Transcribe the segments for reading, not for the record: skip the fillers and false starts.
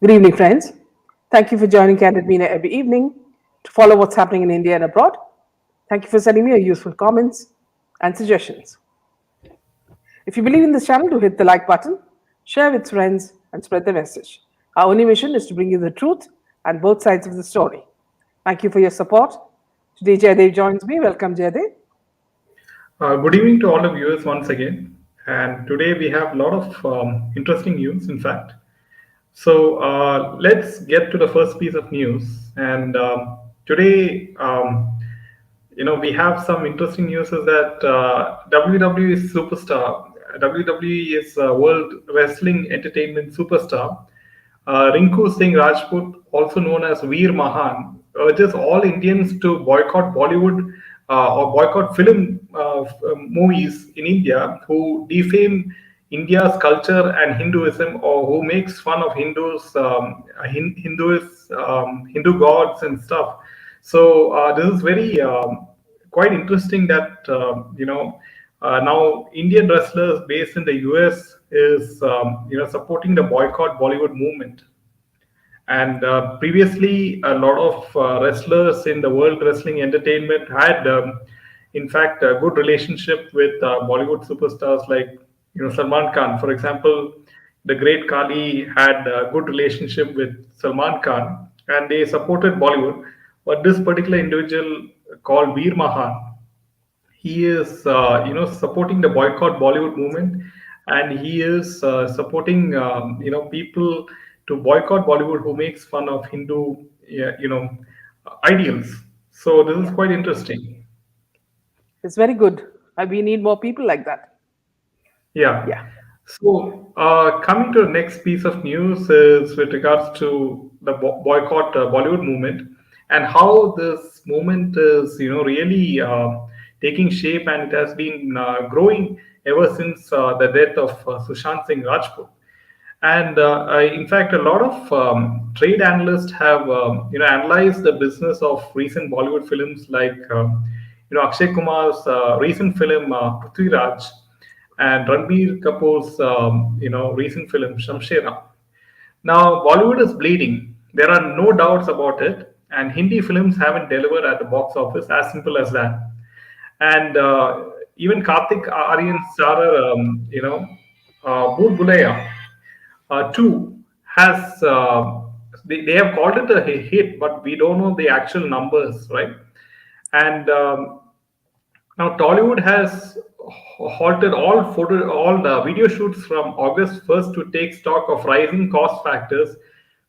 Good evening, friends. Thank you for joining Candid Media every evening to follow what's happening in India and abroad. Thank you for sending me your useful comments and suggestions. If you believe in this channel, do hit the like button, share with friends, and spread the message. Our only mission is to bring you the truth and both sides of the story. Thank you for your support. Today, Jaydev joins me. Welcome, Jaydev. Good evening to all the viewers once again. And today we have a lot of interesting news, in fact. So let's get to the first piece of news. And today, we have some interesting news is that WWE is superstar. WWE is World Wrestling Entertainment superstar. Rinku Singh Rajput, also known as Veer Mahan, urges all Indians to boycott Bollywood or boycott film movies in India who defame India's culture and Hinduism, or who makes fun of Hindus, Hindu gods and stuff. So this is very quite interesting that now Indian wrestlers based in the US is supporting the boycott Bollywood movement. And previously, a lot of wrestlers in the world wrestling entertainment had, in fact, a good relationship with Bollywood superstars like Salman Khan. For example, the great Kali had a good relationship with Salman Khan, and they supported Bollywood. But this particular individual called Veer Mahan, he is supporting the boycott Bollywood movement, and he is supporting people to boycott Bollywood who makes fun of Hindu yeah, ideals. So this is Yeah, quite interesting. it's very good. We need more people like that. Yeah. Yeah. So coming to the next piece of news is with regards to the boycott Bollywood movement and how this movement is, really taking shape, and it has been growing ever since the death of Sushant Singh Rajput. And in fact, a lot of trade analysts have, analyzed the business of recent Bollywood films like, Akshay Kumar's recent film Prithviraj, and Ranbir Kapoor's recent film Shamshera. Now Bollywood is bleeding. There are no doubts about it, and Hindi films haven't delivered at the box office. As simple as that. And even Karthik Aryan starrer, Bhoot Bulaiya 2 has they have called it a hit, but we don't know the actual numbers, right? And now Tollywood has halted all the video shoots from August 1st to take stock of rising cost factors,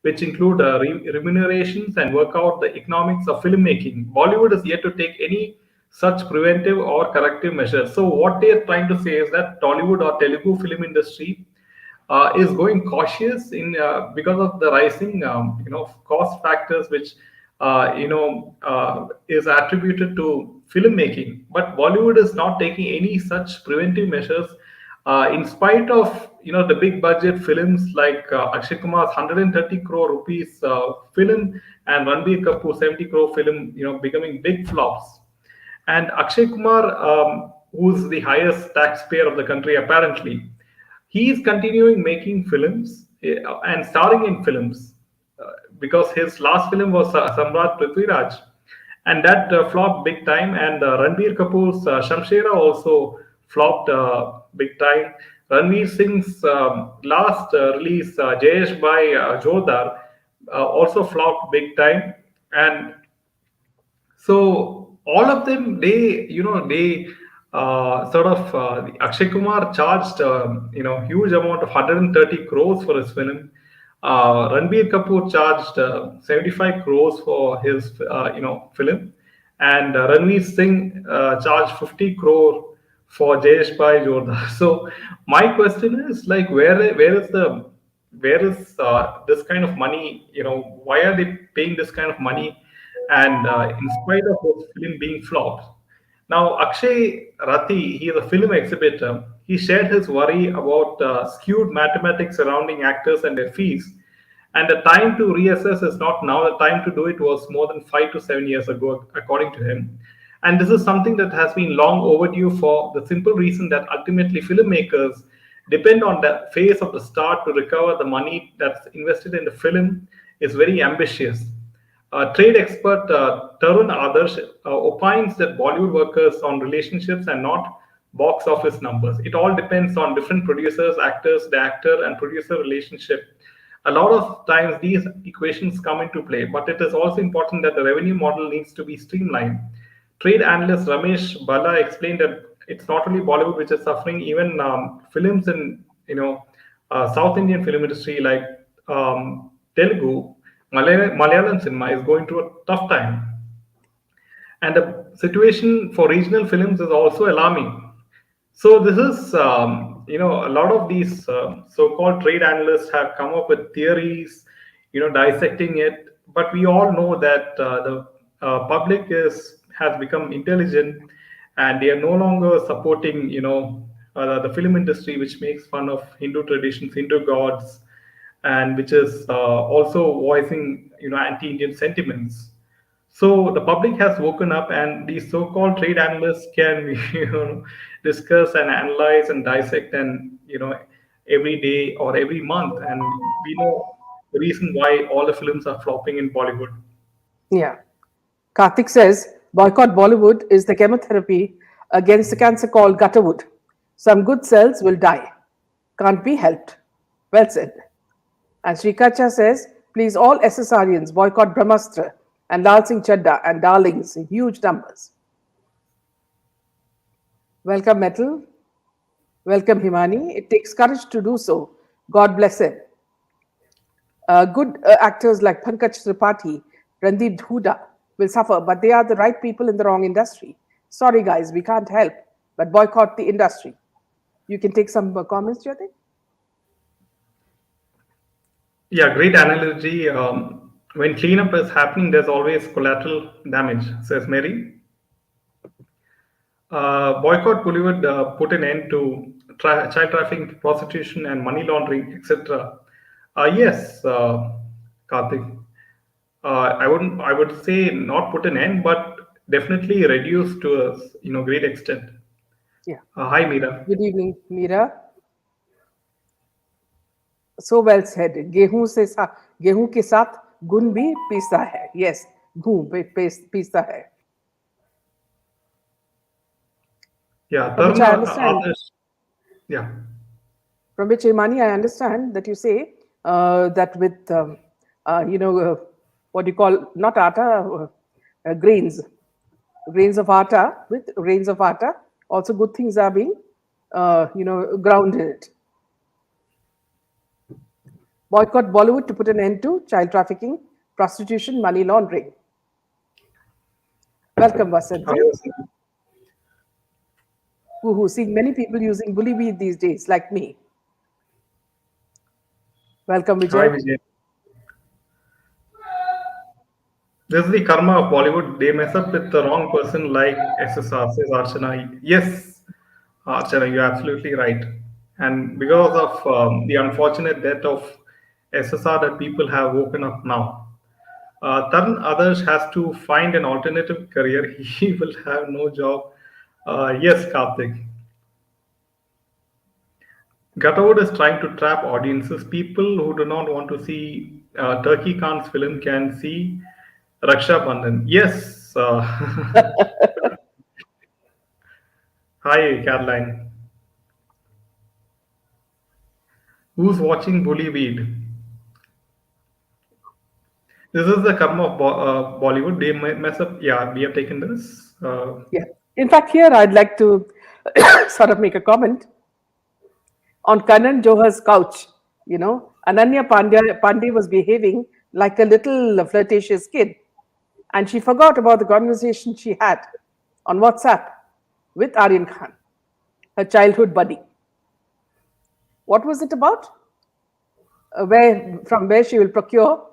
which include remunerations and work out the economics of filmmaking. Bollywood is yet to take any such preventive or corrective measures. So what they are trying to say is that Tollywood or Telugu film industry is going cautious in because of the rising cost factors, which is attributed to filmmaking. But Bollywood is not taking any such preventive measures, in spite of the big budget films like Akshay Kumar's 130 crore rupees film and Ranbir Kapoor 70 crore film becoming big flops. And Akshay Kumar, who's the highest taxpayer of the country apparently, he is continuing making films and starring in films, because his last film was Samrat Prithviraj, and that flopped big time. And Ranbir Kapoor's Shamshera also flopped big time. Ranveer Singh's last release, Jayesh Bhai Jodhar, also flopped big time. And so all of them, they sort of Akshay Kumar charged huge amount of 130 crores for his film. Ranbir Kapoor charged 75 crores for his film, and Ranveer Singh charged 50 crore for Jayesh Bhai Jodhar. So my question is, like, where is this kind of money? Why are they paying this kind of money? And in spite of his film being flopped, now Akshay Rati, he is a film exhibitor. He shared his worry about skewed mathematics surrounding actors and their fees. And the time to reassess is not now. The time to do it was more than 5 to 7 years ago, according to him. And this is something that has been long overdue, for the simple reason that ultimately filmmakers depend on the phase of the start to recover the money that's invested in the film is very ambitious. Trade expert Tarun Adarsh opines that Bollywood workers on relationships and not box office numbers. It all depends on different producers, actors, the actor and producer relationship. A lot of times these equations come into play, but it is also important that the revenue model needs to be streamlined. Trade analyst Ramesh Bala explained that it's not only Bollywood which is suffering, even films in South Indian film industry like Telugu, Malayalam cinema is going through a tough time. And the situation for regional films is also alarming. So this is, a lot of these so-called trade analysts have come up with theories, dissecting it. But we all know that the public is has become intelligent, and they are no longer supporting, the film industry, which makes fun of Hindu traditions, Hindu gods, and which is also voicing, anti-Indian sentiments. So the public has woken up, and these so-called trade analysts can, discuss and analyze and dissect, and every day or every month, and we know the reason why all the films are flopping in Bollywood. Yeah. Karthik says, boycott Bollywood is the chemotherapy against the cancer called gutterwood. Some good cells will die. Can't be helped. Well said. And Srikacha says, please all SSRians boycott Brahmastra and Lal Singh Chadda and darlings in huge numbers. Welcome, Metal. Welcome, Himani. It takes courage to do so. God bless him. Good actors like Pankaj Tripathi, Randeep Huda will suffer, but they are the right people in the wrong industry. Sorry, guys, we can't help, but boycott the industry. You can take some comments, Jyoti? Yeah, great analogy. When cleanup is happening, there's always collateral damage, says Mary. Boycott Bollywood put an end to child trafficking, prostitution, and money laundering, etc. Yes, Karthik. I wouldn't. I would say not put an end, but definitely reduce to a great extent. Yeah. Hi, Meera. Good evening, Meera. So well said. गेहूं के साथ गुण भी पीसता है. Yes, पीसता है. Yeah, From which I Taruna understand, Adarsh. Yeah. from which Imani, I understand that you say that with what you call not atta, grains of atta, with grains of atta, also good things are being ground in it. Boycott Bollywood to put an end to child trafficking, prostitution, money laundering. Welcome, Hi, Vasanthi. Woohoo, seeing many people using bully weed these days, like me. Welcome, Hi, Vijay. Vijay. This is the karma of Bollywood. They mess up with the wrong person, like SSR, says Archana. Yes, Archana, you're absolutely right. And because of the unfortunate death of SSR, that people have woken up now. Tarun Adarsh has to find an alternative career. He will have no job. Yes, Karthik. Gutterwood is trying to trap audiences. People who do not want to see Turkey Khan's film can see Raksha Bandhan. Yes. Hi, Caroline. Who's watching Bullyweed? This is the karma of Bollywood. They mess up. Yeah, we have taken this. Yeah. In fact, here I'd like to sort of make a comment on Kanan Johar's couch. Ananya Pandey was behaving like a little flirtatious kid, and she forgot about the conversation she had on WhatsApp with Aryan Khan, her childhood buddy. What was it about? From where she will procure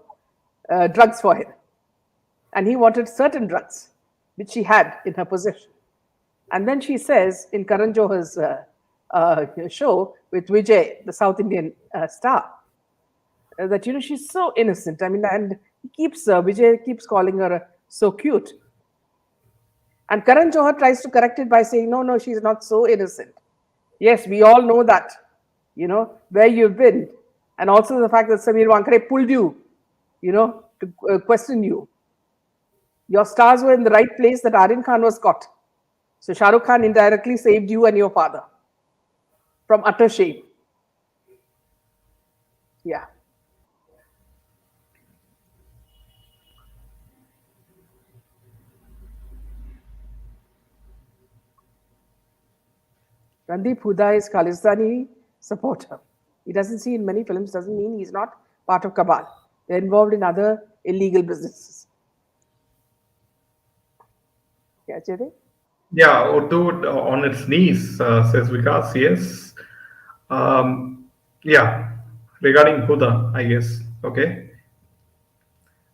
drugs for him, and he wanted certain drugs which she had in her possession. And then she says in Karan Johar's show with Vijay, the South Indian star, that she's so innocent. I mean, and Vijay keeps calling her so cute. And Karan Johar tries to correct it by saying, no, she's not so innocent. Yes, we all know that. where you've been, and also the fact that Samir Wankare pulled you, to question you. Your stars were in the right place that Aryan Khan was caught. So Shah Rukh Khan indirectly saved you and your father from utter shame. Yeah. Randeep Huda is Khalistani supporter. He doesn't see in many films, doesn't mean he's not part of Cabal. They're involved in other illegal businesses. Yeah, Jede? Yeah, Urdu on its knees, says Vikas. Yes. Yeah, regarding Huda, I guess. Okay.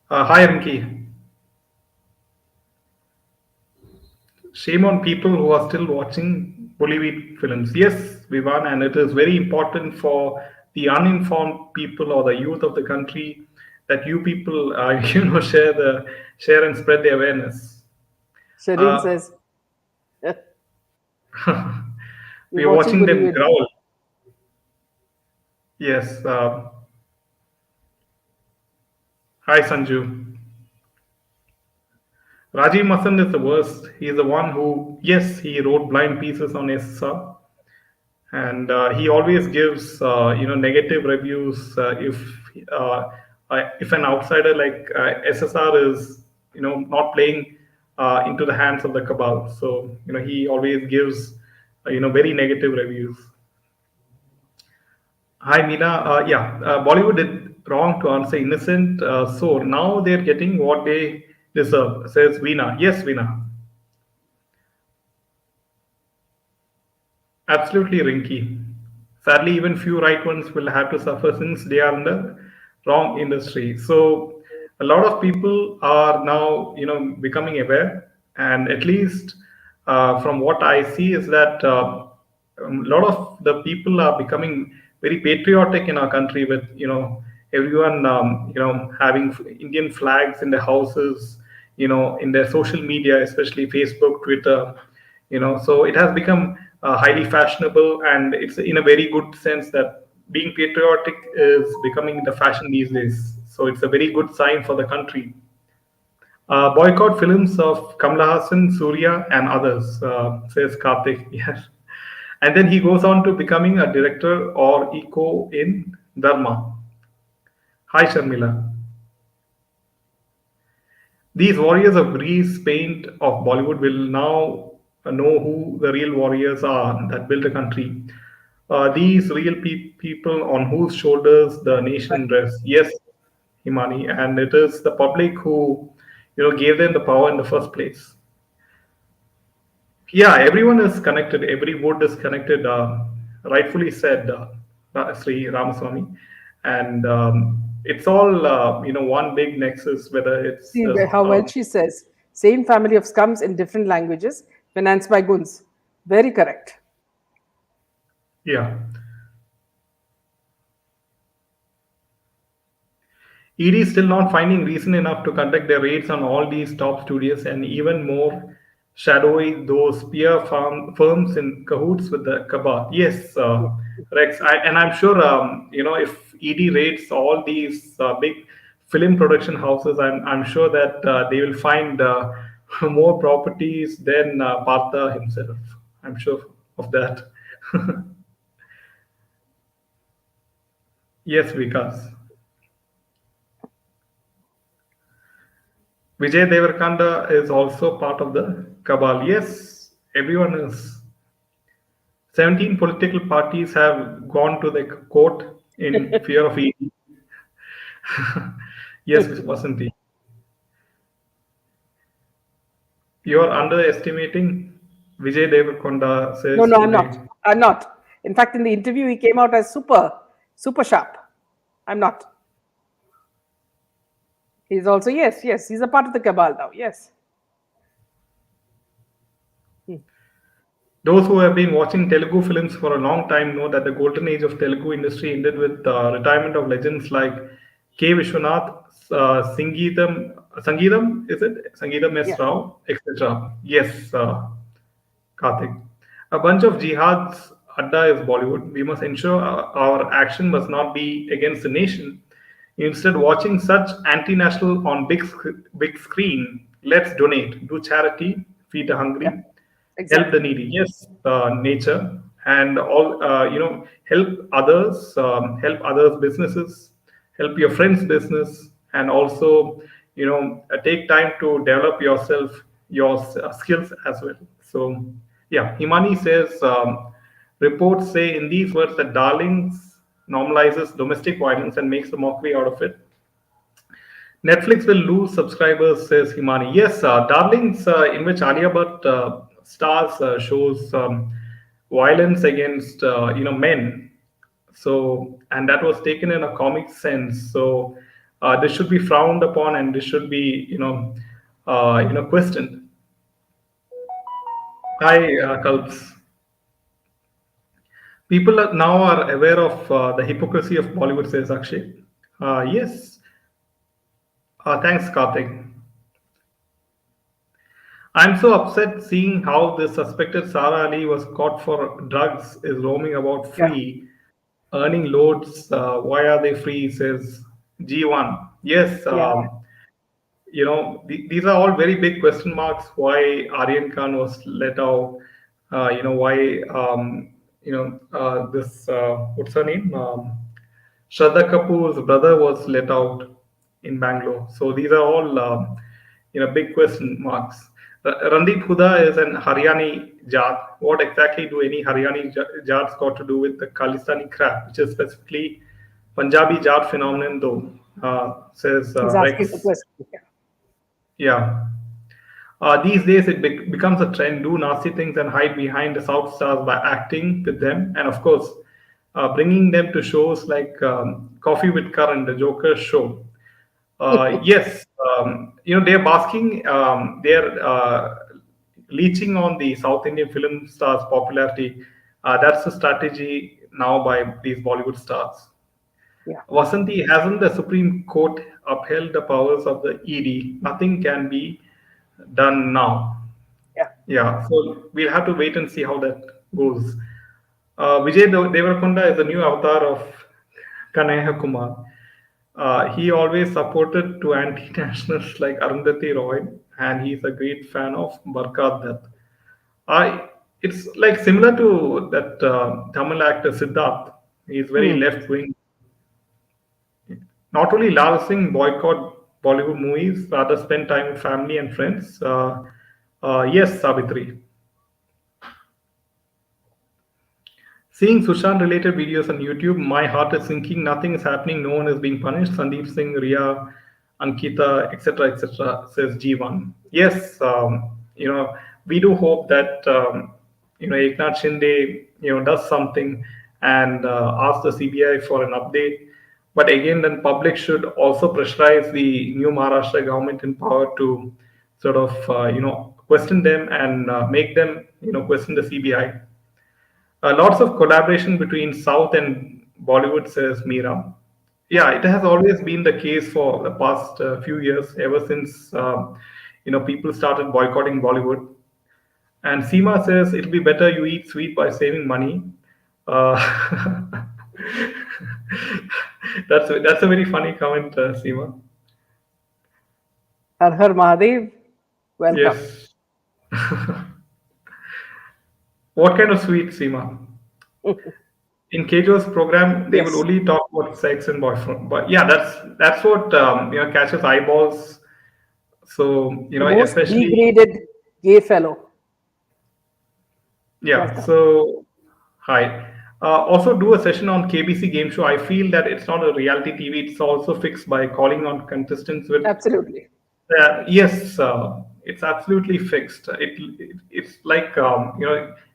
Hi, Rinki. Shame on people who are still watching Bollywood films. Yes, Vivan, and it is very important for the uninformed people or the youth of the country that you people, share and spread the awareness. Shireen Uh, says, we're we are watching watching them Bollywood. growl. Yes. Hi, Sanju. Rajiv Masand is the worst. He is the one who, yes, he wrote blind pieces on SSR, and he always gives negative reviews if an outsider like SSR is not playing into the hands of the cabal. So he always gives very negative reviews. Hi Meena, yeah, Bollywood did wrong to answer innocent, so now they're getting what they deserve. Says Veena. Yes, Veena. Absolutely, Rinky. Sadly, even few right ones will have to suffer since they are in the wrong industry. So, a lot of people are now, becoming aware, and at least from what I see is that a lot of the people are becoming very patriotic in our country with, everyone, having Indian flags in their houses, in their social media, especially Facebook, Twitter, so it has become highly fashionable, and it's in a very good sense that being patriotic is becoming the fashion these days, so it's a very good sign for the country. Boycott films of Kamala Hassan, Surya, and others, says Karthik. Yes. And then he goes on to becoming a director or eco in Dharma. Hi, Sharmila. These warriors of Greece, paint of Bollywood will now know who the real warriors are that built a country. These real people on whose shoulders the nation rests. Yes, Himani, and it is the public who, gave them the power in the first place. Yeah, everyone is connected. Every wood is connected. Rightfully said, Sri Ramaswamy, and it's all one big nexus. Whether it's See how well she says. Same family of scums in different languages, financed by Guns. Very correct. yeah, ED is still not finding reason enough to conduct their raids on all these top studios and even more shadowy those peer firms in cahoots with the cabal. Yes, Rex, and I'm sure if ED raids all these big film production houses, I'm sure that they will find more properties than Partha himself. I'm sure of that. Yes, Vikas. Vijay Devarkonda is also part of the cabal. Yes, everyone is. 17 political parties have gone to the court in fear of ED. Yes, Vasanti. You are underestimating Vijay Devarkonda, No, says no, I'm not. Uday. I'm not. In fact, in the interview, he came out as super sharp. I'm not. He's also, yes, yes, he's a part of the cabal now. Yes. Hmm. Those who have been watching Telugu films for a long time know that the golden age of Telugu industry ended with retirement of legends like K. Vishwanath, Sangeetam, is it? Sangeetam S. Yeah. Rao, etc. Yes, Karthik. A bunch of jihads Adda is Bollywood. We must ensure our action must not be against the nation. Instead, watching such anti-national on big screen, let's donate, do charity, feed the Yeah, hungry, help the exactly. needy. Yes, nature and all. Help others, help others' businesses, help your friends' business, and also take time to develop yourself, your skills as well. So yeah, Himani says reports say in these words that Darlings normalizes domestic violence and makes a mockery out of it. Netflix will lose subscribers, says Himani. Yes, Darlings, in which Alia Bhatt stars, shows violence against men. So, and that was taken in a comic sense. So, this should be frowned upon, and this should be questioned. Hi, Kalps. People now are aware of the hypocrisy of Bollywood, says Akshay. Yes. Thanks, Karthik. I'm so upset seeing how the suspected Sara Ali was caught for drugs, is roaming about Yeah, free, earning loads. Why are they free? Says G1. Yes, yeah, these are all very big question marks. Why Aryan Khan was let out? Why this what's her name? Shraddha Kapoor's brother was let out in Bangalore. So these are all big question marks. Randeep Huda is an Haryani Jat. What exactly do any Haryani Jats got to do with the Khalistani crap, which is specifically Punjabi Jat phenomenon, though, says he's asking the Rex. question. Yeah, Yeah. These days, it becomes a trend. Do nasty things and hide behind the South stars by acting with them, and of course, bringing them to shows like Coffee with Karan, the Joker show. Yes, they're basking, they're leeching on the South Indian film stars' popularity. That's the strategy now by these Bollywood stars. yeah, Vasanti, hasn't the Supreme Court upheld the powers of the ED? Nothing can be done now. yeah. Yeah, so we'll have to wait and see how that goes. Vijay Devarakonda is the new avatar of Kanaya Kumar. He always supported to anti-nationals like Arundhati Roy, and he's a great fan of Barkat Dutt. It's like similar to that Tamil actor Siddharth. He's very Hmm. left-wing. Not only Lal Singh boycott Bollywood movies, rather spend time with family and friends. Yes, Savitri. Seeing Sushant related videos on YouTube, my heart is sinking. Nothing is happening. No one is being punished. Sandeep Singh, Ria, Ankita, etc., says G1. Yes, we do hope that Eknath Shinde does something and ask the CBI for an update. But again, then public should also pressurize the new Maharashtra government in power to sort of question them and make them question the CBI. Lots of collaboration between South and Bollywood, says Meera. Yeah, it has always been the case for the past few years, ever since people started boycotting Bollywood. And Seema says it'll be better you eat sweet by saving money. Uh, that's a very funny comment, Seema. Har Har Mahadev, welcome. Yes. What kind of sweet, Seema? In Kejo's program, they will Yes, only talk about sex and boyfriend. But yeah, that's what catches eyeballs. So the most especially degraded gay fellow. yeah. Welcome. So hi. Also, do a session on KBC game show. I feel that it's not a reality TV. It's also fixed by calling on contestants with. Absolutely. Yes, it's absolutely fixed. It's like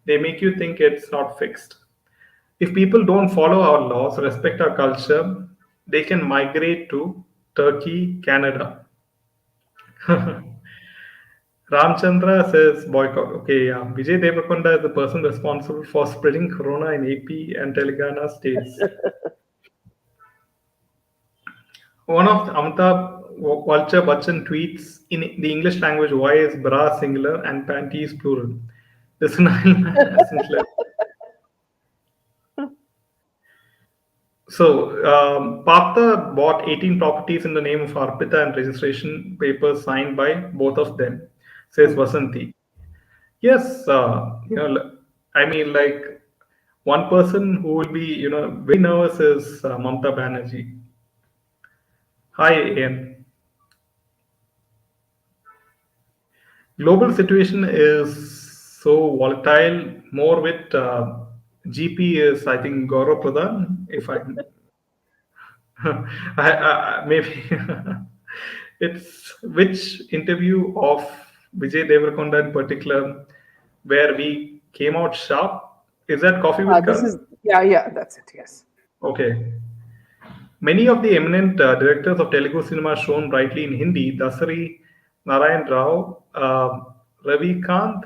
they make you think it's not fixed. If people don't follow our laws, respect our culture, they can migrate to Turkey, Canada. Ramchandra says boycott. Okay, yeah. Vijay Deverakonda is the person responsible for spreading corona in AP and Telangana states. One of Amitabh Vulture Bachchan tweets in the English language, why is bra singular and panties plural? This Nile man hasn't left. So, Partha bought 18 properties in the name of Arpita and registration papers signed by both of them, says Hmm. Vasanti. Yes, I mean, like one person who will be, very nervous is Mamta Banerjee. Hi, Ian. Global situation is so volatile. More with GP is, I think, Gaurav Pradhan. If I, maybe it's which interview of Vijay Deverakonda in particular where we came out sharp. Is that Coffee with This is, Karan? yeah, yeah, that's it. Yes. Okay. Many of the eminent directors of Telugu cinema shown brightly in Hindi, Dasari, Narayan Rao, Ravi Kant,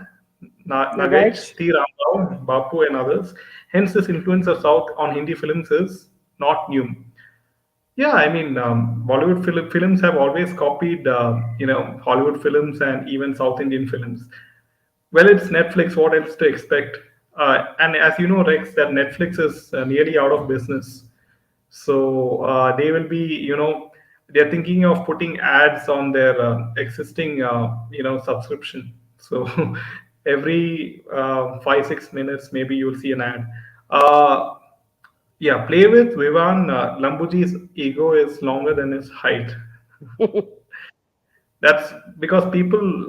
Nagesh, Right. T. Ram Rao, Bapu, and others. Hence, this influence of South on Hindi films is not new. Yeah, I mean, Bollywood films have always copied, Hollywood films and even South Indian films. Well, it's Netflix. What else to expect? And as you know, Rex, that Netflix is nearly out of business. So they will be, they're thinking of putting ads on their existing, subscription. So every 5 6 minutes, maybe you'll see an ad. Uh, yeah, play with Vivan. Lambuji's ego is longer than his height. That's because people,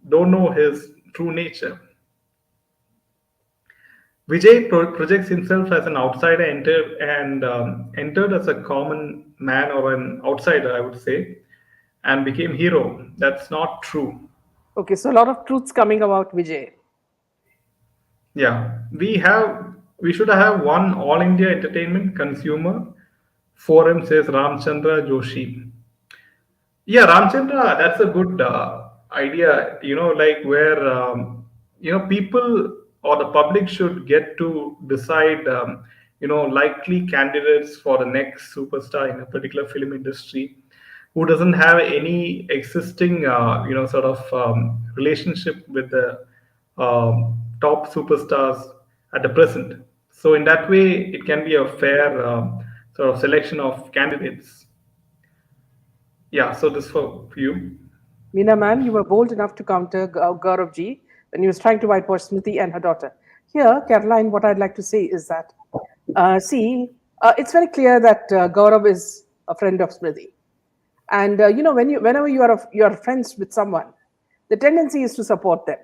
don't know his true nature. Vijay projects himself as an outsider entered as a common man or an outsider, I would say, and became hero. That's not true. Okay, so a lot of truths coming about Vijay. Yeah, we should have one all India entertainment consumer forum, says Ramchandra Joshi. Yeah, Ramchandra, that's a good idea. Like where people or the public should get to decide, likely candidates for the next superstar in a particular film industry, who doesn't have any existing, sort of relationship with the top superstars at the present. So in that way, it can be a fair sort of selection of candidates. Yeah. So this for you. Meena man, you were bold enough to counter Gaurav ji when he was trying to whitewash Smriti and her daughter. Here, Caroline, what I'd like to say is that, it's very clear that Gaurav is a friend of Smriti. And whenever you are friends with someone, the tendency is to support them.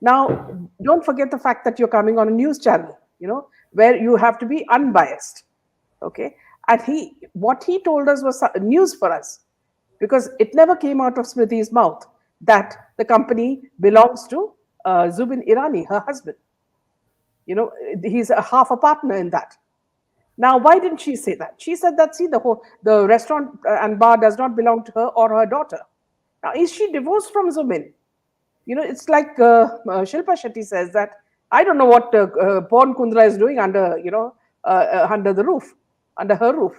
Now, don't forget the fact that you're coming on a news channel, where you have to be unbiased. Okay. And what he told us was news for us, because it never came out of Smriti's mouth that the company belongs to Zubin Irani, her husband. He's a half a partner in that. Now, why didn't she say that? She said that, see, the restaurant and bar does not belong to her or her daughter. Now, is she divorced from Zubin? It's like Shilpa Shetty says that I don't know what Porn Kundra is doing under, under the roof, under her roof.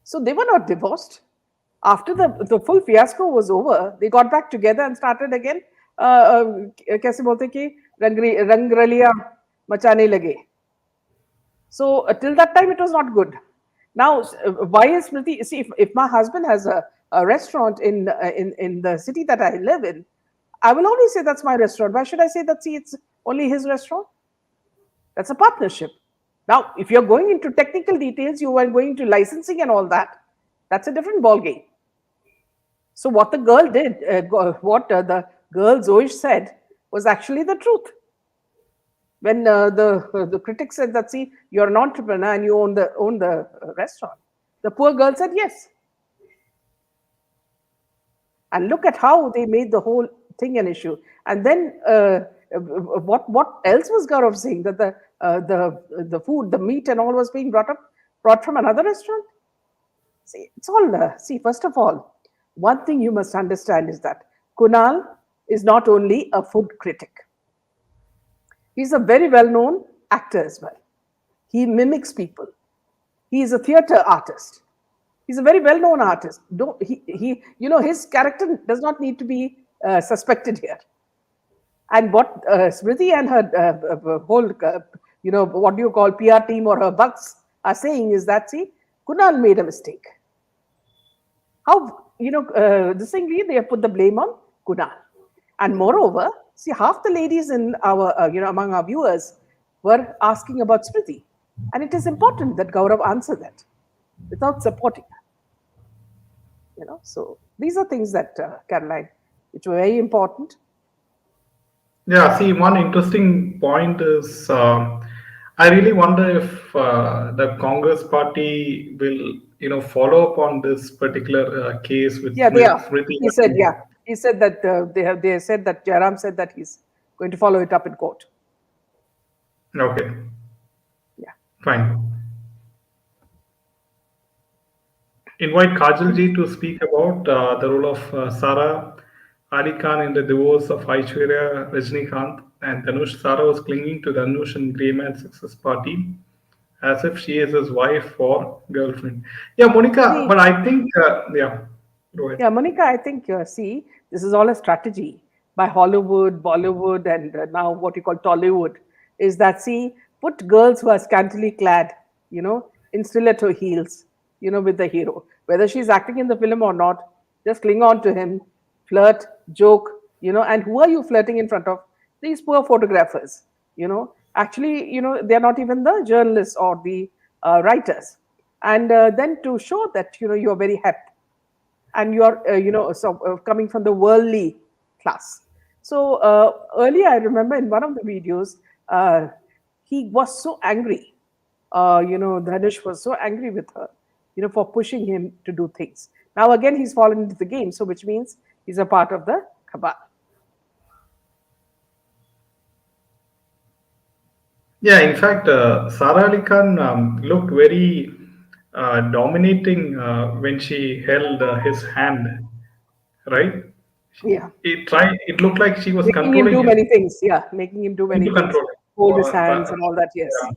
So they were not divorced. After the full fiasco was over, they got back together and started again. कैसे बोलते कि रंगरलिया मचाने लगे. So till that time, it was not good. Now, why is Smriti? See, if my husband has a restaurant in the city that I live in, I will always say that's my restaurant. Why should I say that? See, it's only his restaurant. That's a partnership. Now, if you're going into technical details, you are going to licensing and all that. That's a different ball game. So what the girl did, what the girl Zoish said, was actually the truth. When the critic said that, see, you're an entrepreneur and you own the restaurant, the poor girl said yes. And look at how they made the whole thing an issue. And then what else was Gaurav saying, that the food, the meat, and all was being brought from another restaurant? See, it's all see. First of all, one thing you must understand is that Kunal is not only a food critic. He's a very well-known actor as well. He mimics people. He is a theater artist. He's a very well-known artist. His character does not need to be suspected here. And what Smriti and her whole what do you call PR team or her bucks are saying is that, see, Kunal made a mistake. How, this thing, they have put the blame on Kunal. And moreover, see, half the ladies in our, among our viewers were asking about Smriti. And it is important that Gaurav answer that without supporting her. So these are things that, Caroline, which were very important. Yeah, see, one interesting point is I really wonder if the Congress party will, follow up on this particular case with Yeah, they are. Smriti He said, Irani. yeah. He said that they said that Jairam said that he's going to follow it up in court. Okay, Yeah. fine. Invite Kajal ji to speak about the role of Sara Ali Khan in the divorce of Aishwarya Rajnikant and Dhanush. Sara was clinging to Dhanush in Grey Man Success Party as if she is his wife or girlfriend. Yeah, Monica, See, but I think, yeah, go ahead. yeah, Monica, I think, see, this is all a strategy by Hollywood, Bollywood, and now what you call Tollywood, is that, see, put girls who are scantily clad, in stiletto heels, with the hero. Whether she's acting in the film or not, just cling on to him, flirt, joke, and who are you flirting in front of? These poor photographers, Actually, they're not even the journalists or the writers. And then to show that, you're very happy and you're coming from the worldly class. So earlier I remember in one of the videos, he was so angry, Dhanush was so angry with her, for pushing him to do things. Now again he's fallen into the game, so which means he's a part of the cabal. Yeah, in fact, Sara Ali Khan looked very dominating when she held his hand, right? Yeah, It looked like she was making him controlling do him many things. Yeah, making him do many into things, control. hold his But, hands and all that. yeah. Yes.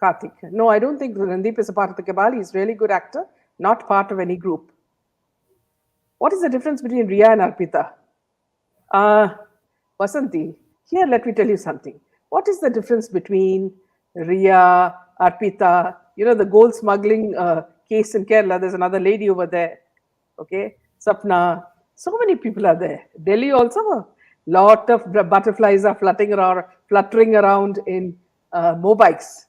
Karthik, no, I don't think Randeep is a part of the cabal. He's a really good actor, not part of any group. What is the difference between Ria and Arpita? Uh, Vasanti, here let me tell you something. What is the difference between Ria, Arpita, the gold smuggling case in Kerala? There's another lady over there. Okay, Sapna. So many people are there. Delhi also, a lot of butterflies are fluttering around in mobikes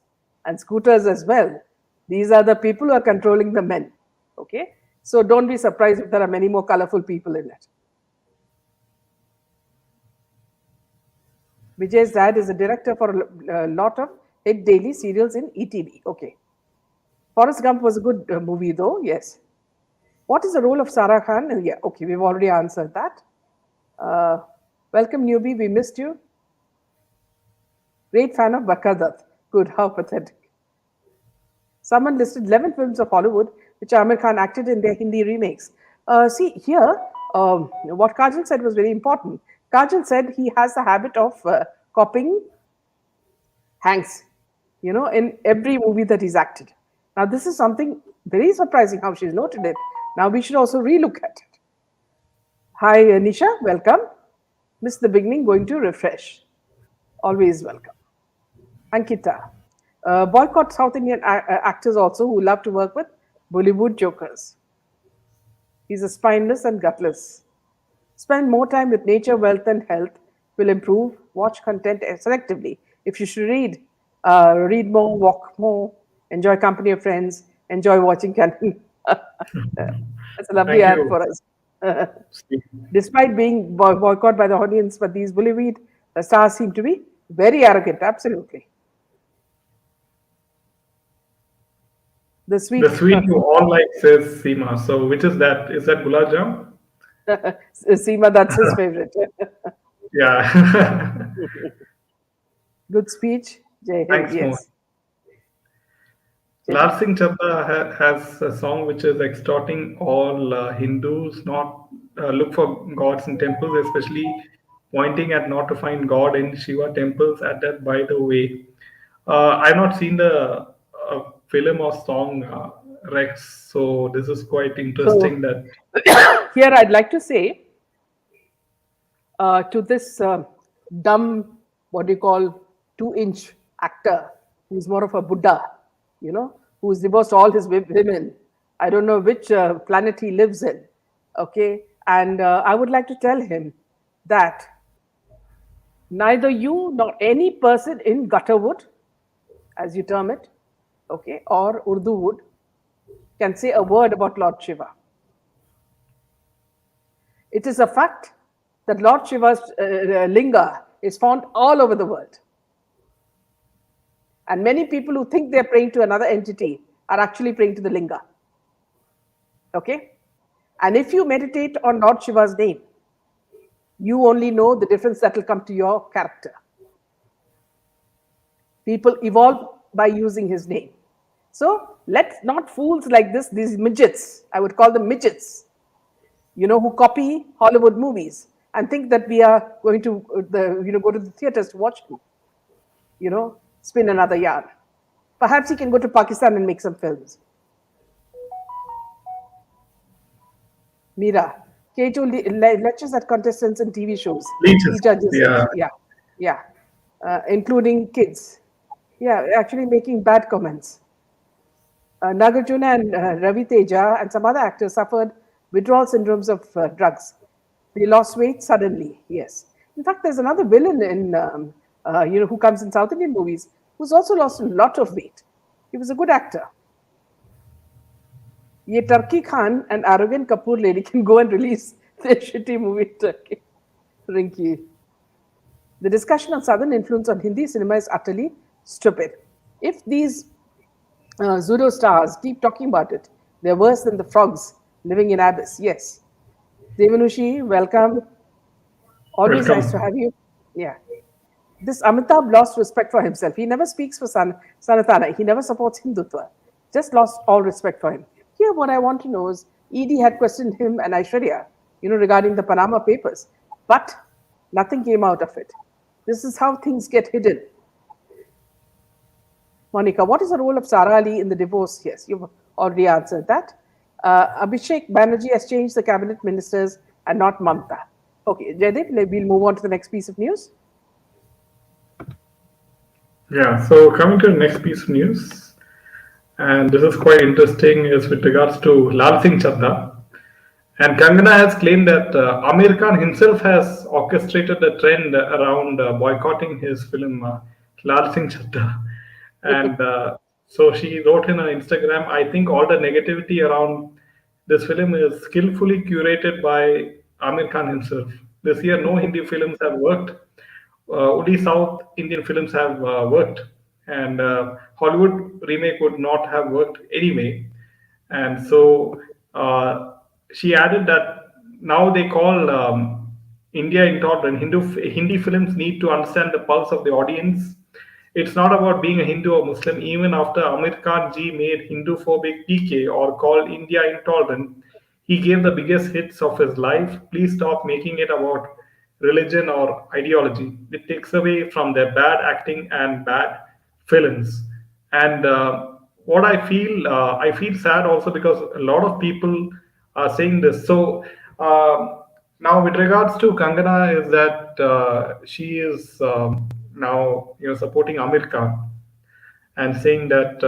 and scooters as well. These are the people who are controlling the men. Okay, so don't be surprised if there are many more colorful people in it. Vijay's dad is a director for a lot of hit daily serials in ETV. Okay. Forrest Gump was a good movie, though. Yes. What is the role of Sarah Khan? Yeah. Okay. We've already answered that. Uh, Welcome, newbie. We missed you. Great fan of Bakadat. Good. How pathetic. Someone listed 11 films of Hollywood which Aamir Khan acted in their Hindi remakes. See, here, what Kajal said was very important. Kajal said he has the habit of copying Hanks, in every movie that he's acted. Now, this is something very surprising how she's noted it. Now, we should also relook at it. Hi, Nisha, welcome. Miss the beginning, going to refresh. Always welcome. Ankita. Boycott South Indian actors also who love to work with Bollywood jokers. He's a spineless and gutless. Spend more time with nature, wealth, and health will improve. Watch content selectively. If you should read, read more, walk more, enjoy company of friends, enjoy watching content. That's a lovely Thank ad you. for us. Despite being boycotted by the audience, but these Bollywood stars seem to be very arrogant. Absolutely. The The sweet sweet you all like, says Seema. So, which is that? Is that Gulab Jam? Seema, that's his favorite. Yeah. Good speech. Jai Hind, Thanks, Mo. yes. Lal Singh Chadda has a song which is exhorting all Hindus not look for gods in temples, especially pointing at not to find God in Shiva temples. At that, by the way, I've not seen the film or song Rex, so this is quite So interesting. That here I'd like to say to this dumb, what do you call, 2-inch actor who's more of a Buddha, who's divorced all his women. I don't know which planet he lives in. Okay. And I would like to tell him that neither you nor any person in Gutterwood, as you term it, okay, or Urdu wood, can say a word about Lord Shiva. It is a fact that Lord Shiva's linga is found all over the world. And many people who think they're praying to another entity are actually praying to the linga. Okay? And if you meditate on Lord Shiva's name, you only know the difference that will come to your character. People evolve by using his name. So let's not fools like this, these midgets, I would call them midgets, who copy Hollywood movies and think that we are going to go to the theaters to watch him, spin another yarn. Perhaps he can go to Pakistan and make some films. Mira, Kato lectures at contestants in TV shows. He Leeches. judges Yeah. it. Yeah, yeah, including kids. Yeah, actually making bad comments. Nagarjuna and Ravi Teja and some other actors suffered withdrawal syndromes of drugs. They lost weight suddenly. Yes. In fact, there's another villain in who comes in South Indian movies who's also lost a lot of weight. He was a good actor. Ye Turkey Khan and arrogant Kapoor lady can go and release their shitty movie in Turkey. Rinky. The discussion on Southern influence on Hindi cinema is utterly stupid. If these pseudo stars keep talking about it, they're worse than the frogs living in abyss. Yes. Devanushi, welcome. Always nice to Welcome. have you. Yeah. This Amitabh lost respect for himself. He never speaks for Sanatana. He never supports Hindutva. Just lost all respect for him. Here, what I want to know is ED had questioned him and Aishwarya, regarding the Panama Papers, but nothing came out of it. This is how things get hidden. Monica, what is the role of Sara Ali in the divorce? Yes, you've already answered that. Abhishek Banerjee has changed the cabinet ministers and not Mamta. Okay, Jaydeep, we'll move on to the next piece of news. Yeah. So coming to the next piece of news, and this is quite interesting, is with regards to Lal Singh Chadda. And Kangana has claimed that Aamir Khan himself has orchestrated a trend around boycotting his film Lal Singh Chadda. And so she wrote in her Instagram, I think all the negativity around this film is skillfully curated by Aamir Khan himself. This year, no Hindi films have worked. Only South Indian films have worked. And Hollywood remake would not have worked anyway. And so she added that now they call India intolerant. Hindi films need to understand the pulse of the audience. It's not about being a Hindu or Muslim. Even after Amir Khan ji made Hindu phobic PK or called India intolerant, he gave the biggest hits of his life. Please stop making it about religion or ideology. It takes away from their bad acting and bad films. And what I feel sad also because a lot of people are saying this. So now, with regards to Kangana, is that she is now supporting Amir Khan and saying that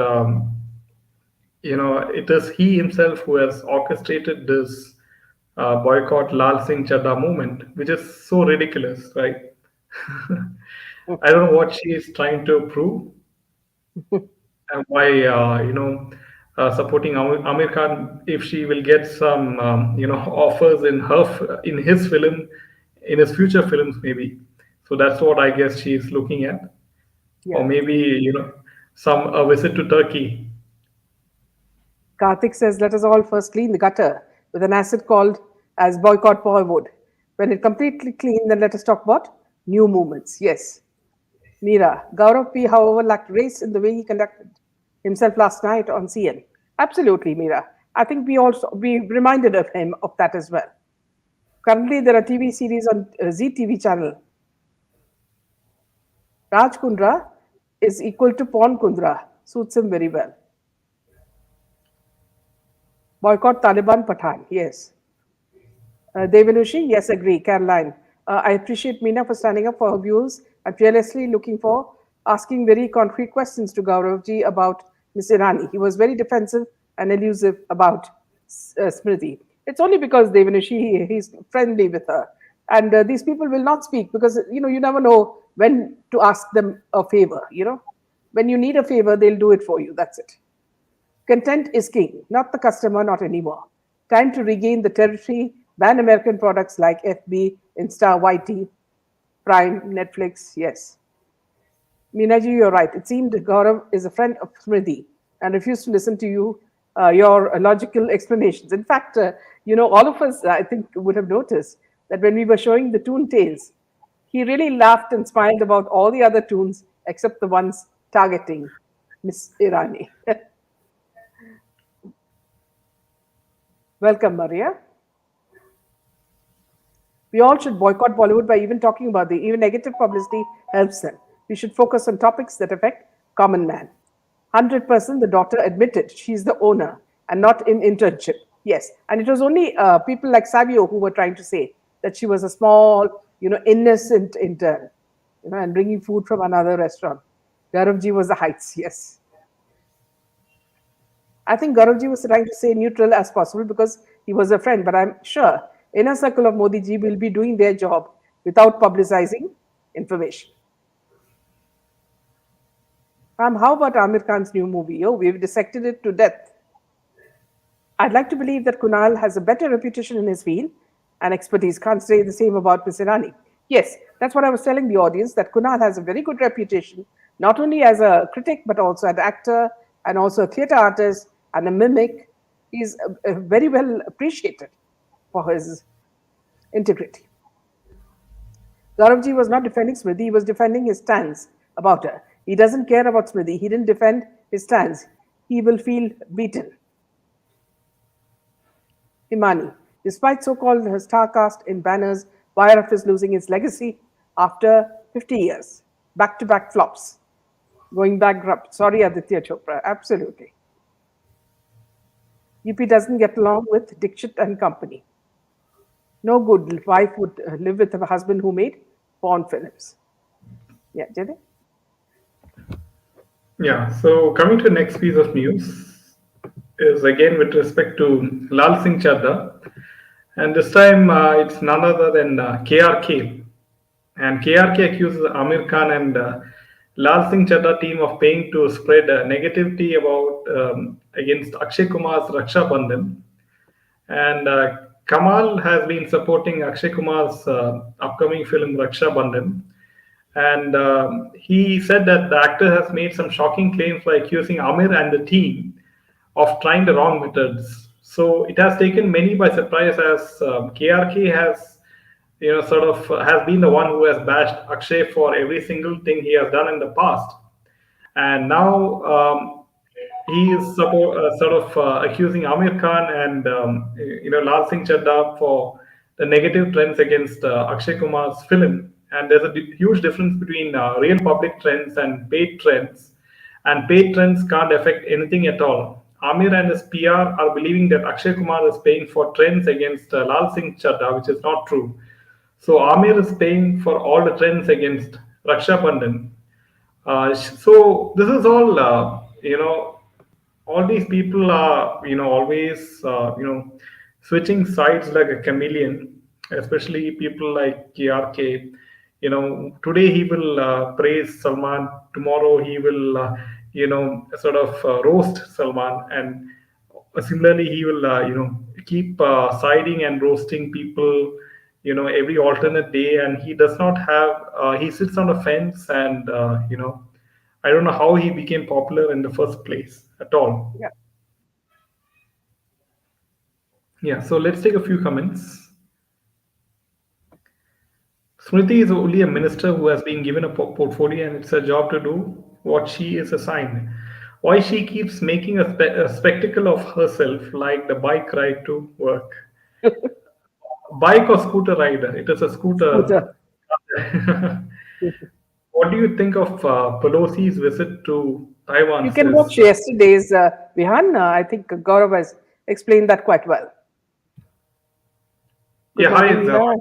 it is he himself who has orchestrated this boycott Lal Singh Chadda movement, which is so ridiculous, right? I don't know what she is trying to prove and why supporting Amir Khan if she will get some offers in in his film, in his future films maybe. So that's what I guess she is looking at, or Yeah. maybe some a visit to Turkey. Karthik says, let us all first clean the gutter with an acid called as boycott Bollywood. When it completely clean, then let us talk about new movements. Yes. Meera, Gaurav P, however, lacked race in the way he conducted himself last night on CN. Absolutely, Meera. I think we reminded of him of that as well. Currently, there are TV series on ZTV channel. Raj Kundra is equal to Pawn Kundra. Suits him very well. Boycott Taliban Pathan. Yes. Devanushi, yes, agree. Caroline. I appreciate Meena for standing up for her views and fearlessly looking for asking very concrete questions to Gauravji about Miss Irani. He was very defensive and elusive about Smriti. It's only because he's friendly with her, and these people will not speak because you never know when to ask them a favor. When you need a favor, they'll do it for you. That's it. Content is king, not the customer, not anymore. Time to regain the territory, ban American products like FB, Insta, YT, Prime, Netflix. Yes. Meenaji, you're right. It seemed Gaurav is a friend of Smriti and refused to listen to your logical explanations. In fact, all of us, I think, would have noticed that when we were showing the Toon Tales, he really laughed and smiled about all the other tunes except the ones targeting Miss Irani. Welcome, Maria. We all should boycott Bollywood by even talking about the even negative publicity helps them. We should focus on topics that affect common man. 100% the daughter admitted she's the owner and not in internship. Yes, and it was only people like Savio who were trying to say that she was a small, innocent intern, and bringing food from another restaurant. Garavji was the heights. Yes. I think Gauravji was trying to say neutral as possible because he was a friend, but I'm sure inner circle of Modi ji will be doing their job without publicizing information. How about Aamir Khan's new movie? Oh, we've dissected it to death. I'd like to believe that Kunal has a better reputation in his field and expertise. Can't say the same about Miss Irani. Yes, that's what I was telling the audience, that Kunal has a very good reputation, not only as a critic, but also an actor and also a theatre artist and a mimic. He's very well appreciated for his integrity. Gauravji was not defending Smriti, he was defending his stance about her. He doesn't care about Smriti, he didn't defend his stance. He will feel beaten. Himani. Despite so-called star cast in banners, YRF is losing its legacy after 50 years. Back-to-back flops. Going bankrupt. Sorry, Aditya Chopra. Absolutely. UP doesn't get along with Dixit and company. No good wife would live with a husband who made porn films. Yeah, Jade? Yeah, so coming to the next piece of news is again with respect to Lal Singh Chadda, and this time it's none other than KRK. And KRK accuses Aamir Khan and Lal Singh Chadda team of paying to spread negativity about against Akshay Kumar's Raksha Bandhan. And Kamal has been supporting Akshay Kumar's upcoming film Raksha Bandhan. And he said that the actor has made some shocking claims by accusing Amir and the team of trying the wrong methods. So it has taken many by surprise as KRK has, sort of has been the one who has bashed Akshay for every single thing he has done in the past, and now he is sort of accusing Amir Khan and Lal Singh Chadda for the negative trends against Akshay Kumar's film. And there's a huge difference between real public trends and paid trends, and paid trends can't affect anything at all. Amir and his PR are believing that Akshay Kumar is paying for trends against Lal Singh Chadda, which is not true. So Amir is paying for all the trends against Raksha Bandhan. So this is all, all these people are, always, switching sides like a chameleon, especially people like KRK. Today he will praise Salman, tomorrow he will, sort of roast Salman, and similarly he will, keep siding and roasting people, every alternate day, and he does not have, he sits on a fence, and, I don't know how he became popular in the first place at all. Yeah. Yeah, so let's take a few comments. Smriti is only a minister who has been given a portfolio and it's her job to do what she is assigned. Why she keeps making a spectacle of herself like the bike ride to work? Bike or scooter rider? It is a scooter. Scooter. What do you think of Pelosi's visit to Taiwan, You can watch sis? yesterday's Vihan. I think Gaurav has explained that quite well. Good Yeah, hi, morning, Meena.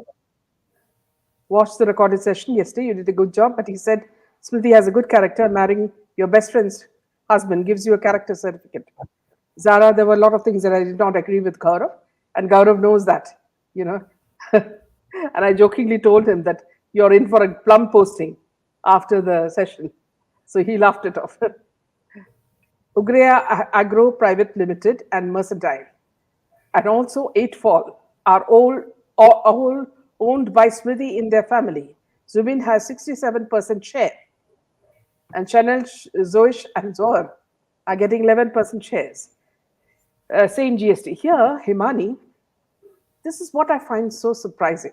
watched the recorded session yesterday. You did a good job. But he said, Smriti has a good character. Marrying your best friend's husband gives you a character certificate. Zara, there were a lot of things that I did not agree with Gaurav, and Gaurav knows that, you know. And I jokingly told him that you're in for a plum posting after the session. So he laughed it off. Ugrea Agro Private Limited and Mercantile, and also 8Fall are all owned by Smriti in their family. Zubin has 67% share, and Chanel, Zoish, and Zohar are getting 11% shares. Same GST. Here, Himani, this is what I find so surprising.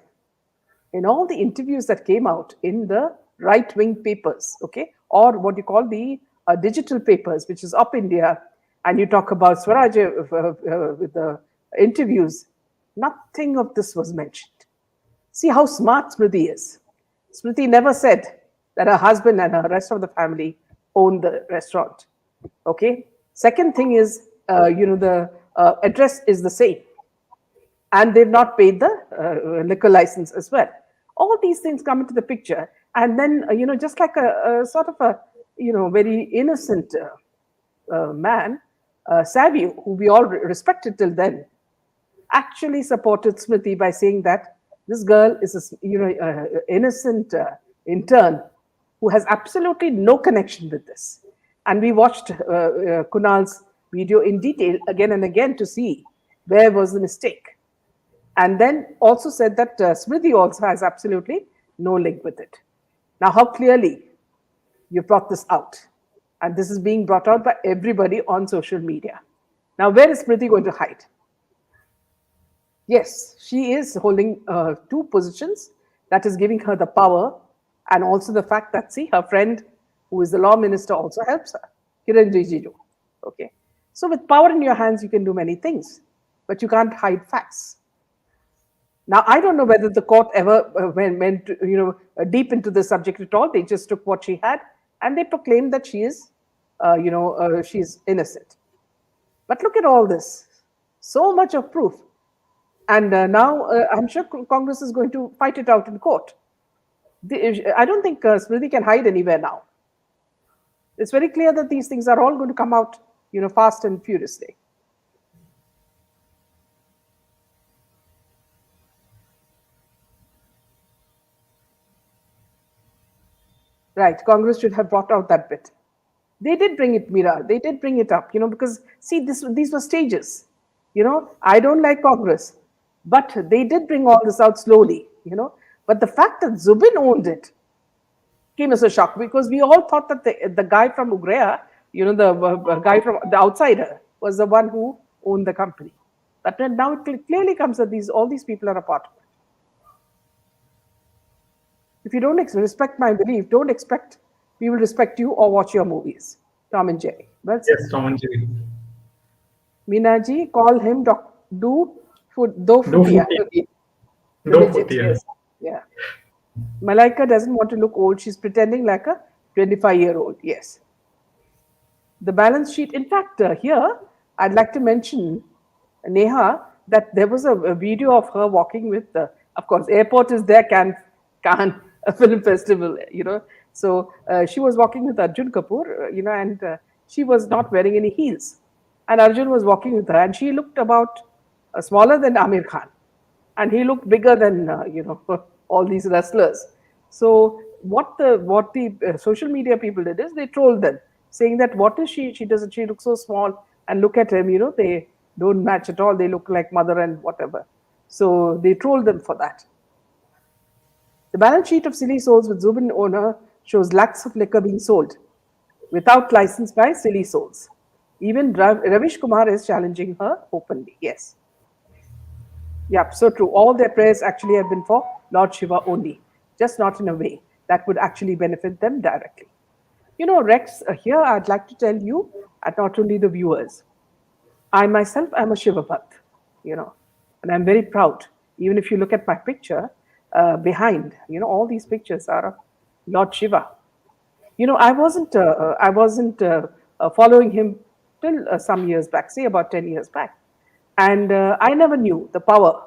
In all the interviews that came out in the right wing papers, okay, or what you call the digital papers, which is Up India, and you talk about Swaraj with the interviews, nothing of this was mentioned. See how smart Smriti is. Smriti never said that her husband and the rest of the family own the restaurant. Okay. Second thing is, the address is the same, and they've not paid the liquor license as well. All these things come into the picture, and then just like a sort of a very innocent man, Savvy, who we all respected till then, actually supported Smriti by saying that this girl is a innocent intern who has absolutely no connection with this. And we watched Kunal's video in detail again and again to see where was the mistake. And then also said that Smriti also has absolutely no link with it. Now, how clearly you brought this out. And this is being brought out by everybody on social media. Now, where is Smriti going to hide? Yes, she is holding two positions that is giving her the power, and also the fact that, see, her friend, who is the law minister, also helps her, Kiran Rijiju. Okay. So with power in your hands, you can do many things, but you can't hide facts. Now, I don't know whether the court ever went deep into the subject at all. They just took what she had and they proclaimed that she is, she's innocent. But look at all this. So much of proof. And now I'm sure Congress is going to fight it out in court. I don't think Smriti can hide anywhere now. It's very clear that these things are all going to come out, fast and furiously. Right, Congress should have brought out that bit. They did bring it, Mira. They did bring it up, because see, these were stages. I don't like Congress, but they did bring all this out slowly. But the fact that Zubin owned it came as a shock, because we all thought that the guy from Ugrea, the guy from the outsider, was the one who owned the company. But now it clearly comes that all these people are a part of it. If you don't respect my belief, don't expect we will respect you or watch your movies. Tom and Jerry. Yes, Tom and Jerry. Minaji, call him do Futia. Yes. Yeah. Malaika doesn't want to look old. She's pretending like a 25-year-old. Yes. The balance sheet. In fact, here, I'd like to mention, Neha, that there was a video of her walking with, of course, airport is there, Cannes a film festival, So she was walking with Arjun Kapoor, and she was not wearing any heels. And Arjun was walking with her, and she looked about smaller than Aamir Khan. And he looked bigger than, all these wrestlers. So what the social media people did is they trolled them, saying that what is she? She looks so small, and look at him, they don't match at all. They look like mother and whatever. So they trolled them for that. The balance sheet of Silly Souls with Zubin owner shows lakhs of liquor being sold without license by Silly Souls. Even Ravish Kumar is challenging her openly. Yes. Yep, so true. All their prayers actually have been for Lord Shiva only, just not in a way that would actually benefit them directly. Rex, here I'd like to tell you, and not only the viewers, I myself am a Shiva Bhakt, and I'm very proud. Even if you look at my picture, behind, all these pictures are of Lord Shiva. I wasn't following him till some years back, say about 10 years back. And I never knew the power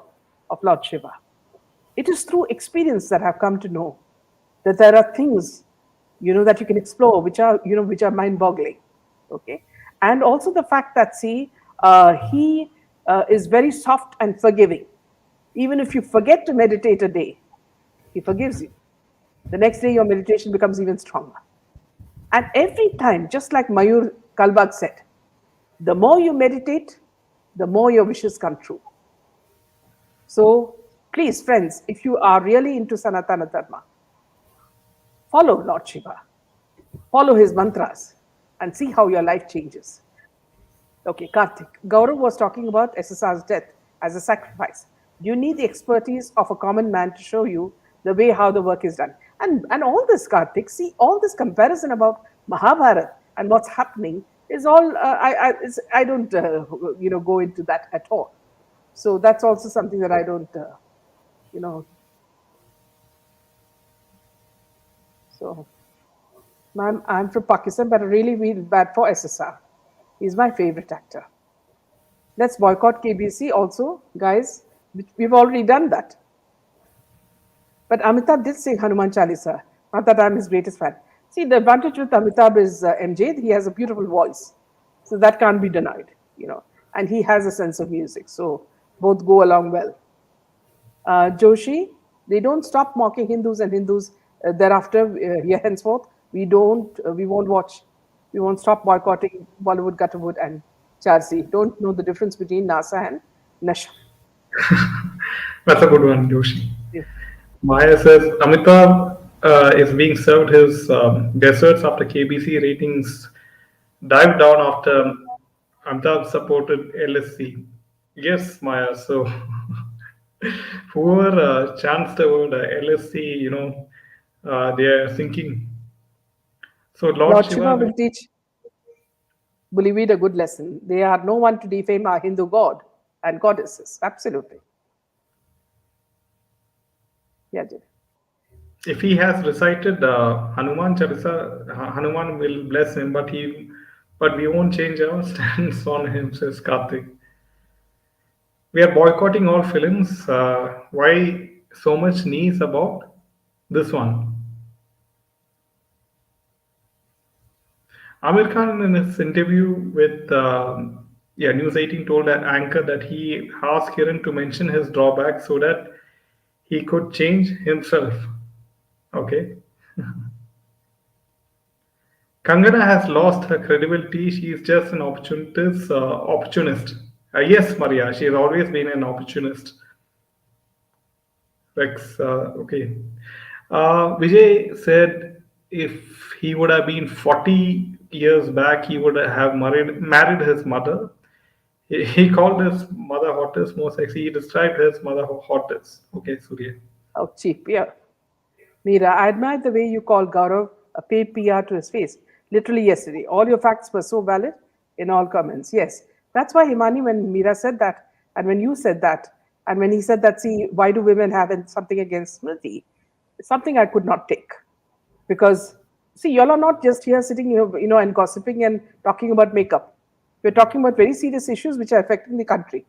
of Lord Shiva. It is through experience that I've come to know that there are things, that you can explore, which are mind-boggling. Okay, and also the fact that, see, he is very soft and forgiving. Even if you forget to meditate a day, he forgives you. The next day, your meditation becomes even stronger. And every time, just like Mayur Kalbag said, the more you meditate, the more your wishes come true. So please, friends, if you are really into Sanatana Dharma, follow Lord Shiva, follow his mantras, and see how your life changes. Okay, Karthik. Gaurav was talking about SSR's death as a sacrifice. You need the expertise of a common man to show you the way how the work is done. And all this, Karthik, see, all this comparison about Mahabharata and what's happening is all, I don't, go into that at all. So that's also something that I don't, you know, so I'm from Pakistan, but I really feel bad for SSR. He's my favorite actor. Let's boycott KBC also, guys. We've already done that. But Amitabh did sing Hanuman Chalisa. Not that I'm his greatest fan. See, the advantage with Amitabh is MJ, he has a beautiful voice. So that can't be denied. And he has a sense of music. So both go along well. Joshi, they don't stop mocking Hindus and Hindus thereafter, here henceforth. We won't watch, we won't stop boycotting Bollywood, Gutterwood, and Charsi. Don't know the difference between NASA and Nasha. That's a good one, Joshi. Yeah. Maya says Amitabh is being served his desserts after KBC ratings dive down after Amitabh supported LSC. Yes, Maya. So whoever chants the word LSC, they are thinking. So Lord Lord Shiva Shiva will. will teach Bollywood a good lesson. They are no one to defame our Hindu god and goddesses. Absolutely. Yeah, Jay. If he has recited Hanuman Chalisa, Hanuman will bless him, but we won't change our stance on him, says Karthik. We are boycotting all films. Why so much news about this one? Amir Khan, in his interview with News 18, told an anchor that he asked Kiran to mention his drawbacks so that he could change himself. Okay. Kangana has lost her credibility. She is just an opportunist. Yes, Maria, she has always been an opportunist. Rex, okay. Vijay said if he would have been 40 years back, he would have married his mother. He called his mother hottest, more sexy. He described his mother hottest. Okay, Surya. How cheap. Yeah. Meera, I admire the way you called Gaurav a paid PR to his face. Literally yesterday. All your facts were so valid in all comments. Yes. That's why Himani, when Meera said that, and when you said that, and when he said that, see, why do women have something against Smriti? It's something I could not take. Because, see, y'all are not just here sitting here, and gossiping and talking about makeup. We're talking about very serious issues which are affecting the country,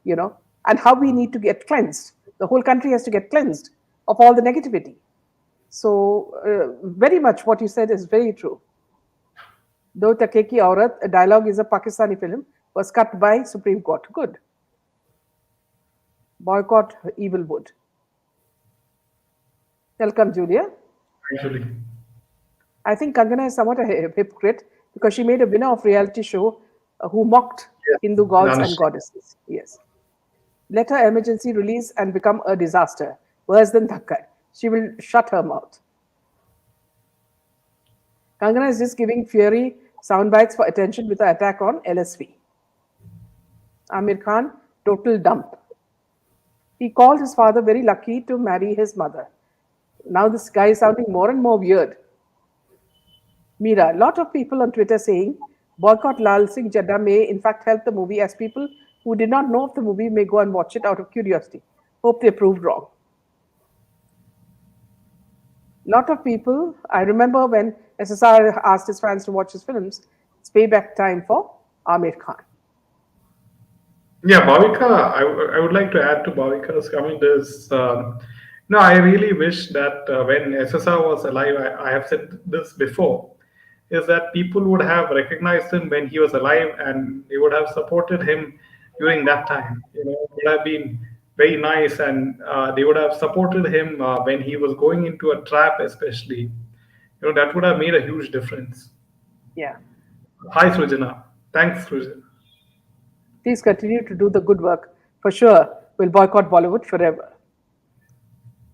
and how we need to get cleansed. The whole country has to get cleansed of all the negativity. So, very much what you said is very true. Though Take Ki Aurat, a dialogue is a Pakistani film, was cut by Supreme Court. Good. Boycott evil wood. Welcome, Julia. Actually. I think Kangana is somewhat a hypocrite because she made a winner of reality show who mocked Yes. Hindu gods and Namaste. goddesses. Yes. Let her emergency release and become a disaster, worse than Thakkar. She will shut her mouth. Kangana is just giving Fury sound bites for attention with her attack on LSV. Aamir Khan, total dump. He called his father very lucky to marry his mother. Now this guy is sounding more and more weird. Meera, a lot of people on Twitter saying boycott Lal Singh Jadda may in fact help the movie as people who did not know of the movie may go and watch it out of curiosity. Hope they proved wrong. A lot of people, I remember when SSR asked his fans to watch his films, it's payback time for Aamir Khan. Yeah, Bhavika, I would like to add to Bhavika's comment is No, I really wish that when SSR was alive, I have said this before, is that people would have recognized him when he was alive and they would have supported him during that time. It would have been very nice, and they would have supported him when he was going into a trap, especially. That would have made a huge difference. Yeah. Hi, Srijana. Thanks, Srijana. Please continue to do the good work. For sure, we'll boycott Bollywood forever.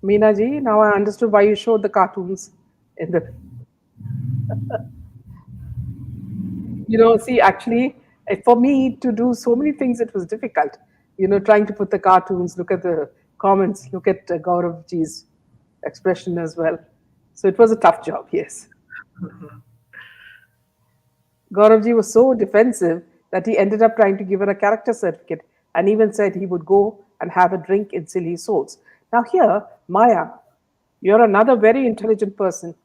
Meena ji, now I understood why you showed the cartoons in the. See, actually, for me to do so many things, it was difficult. Trying to put the cartoons, look at the comments, look at Gaurav ji's expression as well. So it was a tough job, yes. Gauravji was so defensive that he ended up trying to give her a character certificate and even said he would go and have a drink in Silly Souls. Now, here, Maya, you're another very intelligent person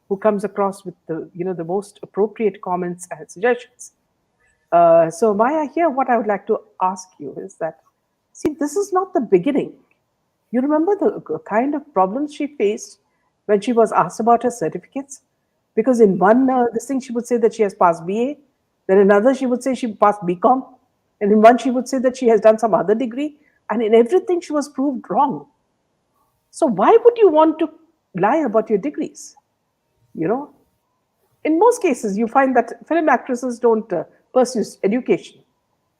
who comes across with the most appropriate comments and suggestions. So, Maya, here, what I would like to ask you is that, see, this is not the beginning. You remember the kind of problems she faced when she was asked about her certificates? Because in one this thing she would say that she has passed BA, then another she would say she passed BCom, and in one she would say that she has done some other degree, and in everything she was proved wrong. So why would you want to lie about your degrees? You know, in most cases you find that film actresses don't pursue education.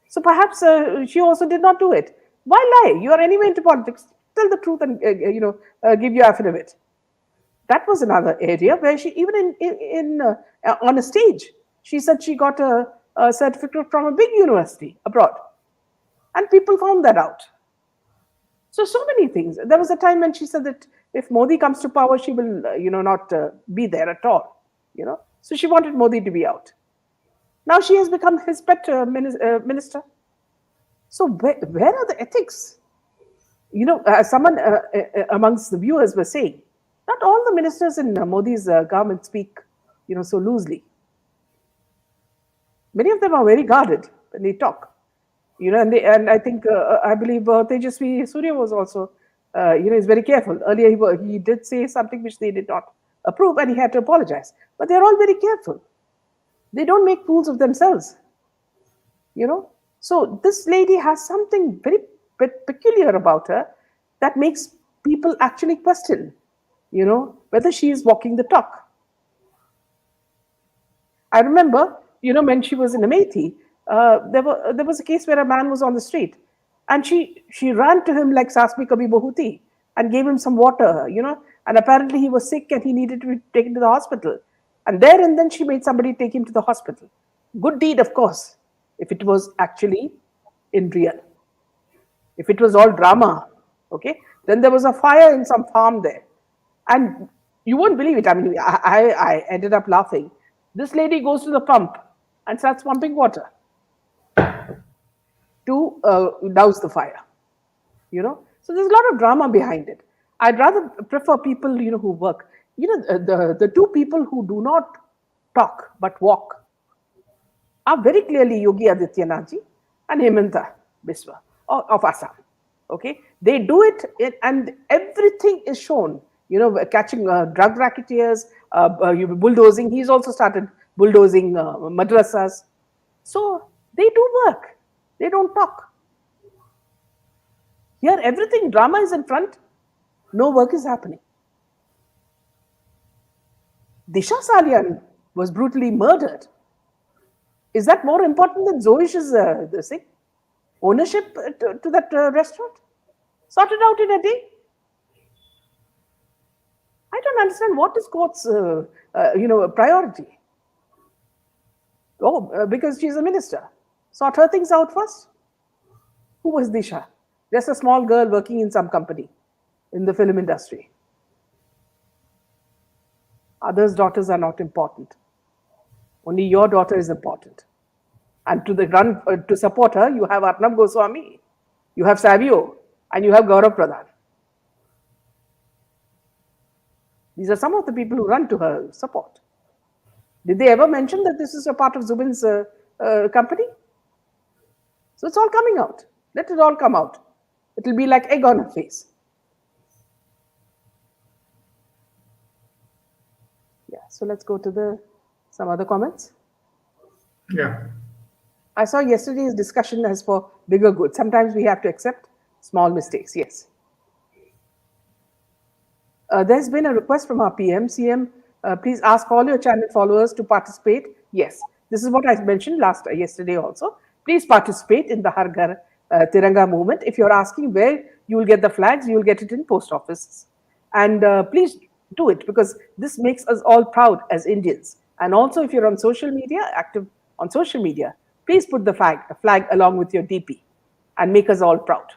So perhaps she also did not do it. Why lie? You are anyway into politics. Tell the truth and give your affidavit. That was another area where she even on a stage she said she got a certificate from a big university abroad, and people found that out. So many things. There was a time when she said that if Modi comes to power, she will not be there at all. So she wanted Modi to be out. Now she has become his pet minister. So where are the ethics? Someone amongst the viewers were saying, not all the ministers in Modi's government speak, so loosely. Many of them are very guarded when they talk, and I think I believe Tejasvi Surya was also, is very careful. Earlier he did say something which they did not approve, and he had to apologize. But they're all very careful. They don't make fools of themselves. So this lady has something very peculiar about her that makes people actually question whether she is walking the talk. I remember when she was in Amethi, there was a case where a man was on the street, and she ran to him like Sas Bhi Kabhi Bahu Thi and gave him some water, and apparently he was sick and he needed to be taken to the hospital, and there and then she made somebody take him to the hospital. Good deed, of course, if it was actually in real. If it was all drama, okay, then there was a fire in some farm there, and you won't believe it. I mean, I ended up laughing. This lady goes to the pump and starts pumping water to douse the fire. So there's a lot of drama behind it. I'd rather prefer people who work. The two people who do not talk but walk are very clearly Yogi Adityanath ji and Hemanta Biswa of Assam. Okay, they do it, and everything is shown. Catching drug racketeers, bulldozing. He's also started bulldozing madrasas. So they do work. They don't talk. Here, everything drama is in front. No work is happening. Disha Salian was brutally murdered. Is that more important than Zoish's ownership to that restaurant? Sorted out in a day? I don't understand what is court's priority. Oh, because she's a minister. Sort her things out first. Who was Disha? Just a small girl working in some company in the film industry. Others' daughters are not important. Only your daughter is important. And to support her, you have Arnab Goswami, you have Savio, and you have Gaurav Pradhan. These are some of the people who run to her support. Did they ever mention that this is a part of Zubin's company? So it's all coming out. Let it all come out. It will be like egg on her face. Yeah. So let's go to the some other comments. Yeah. I saw yesterday's discussion as for bigger good. Sometimes we have to accept small mistakes. Yes. There's been a request from our PM. CM, please ask all your channel followers to participate. Yes, this is what I mentioned yesterday also. Please participate in the Har Ghar Tiranga movement. If you're asking where you will get the flags, you will get it in post offices. And please do it because this makes us all proud as Indians. And also, if you're on social media, active on social media, please put the flag along with your DP and make us all proud.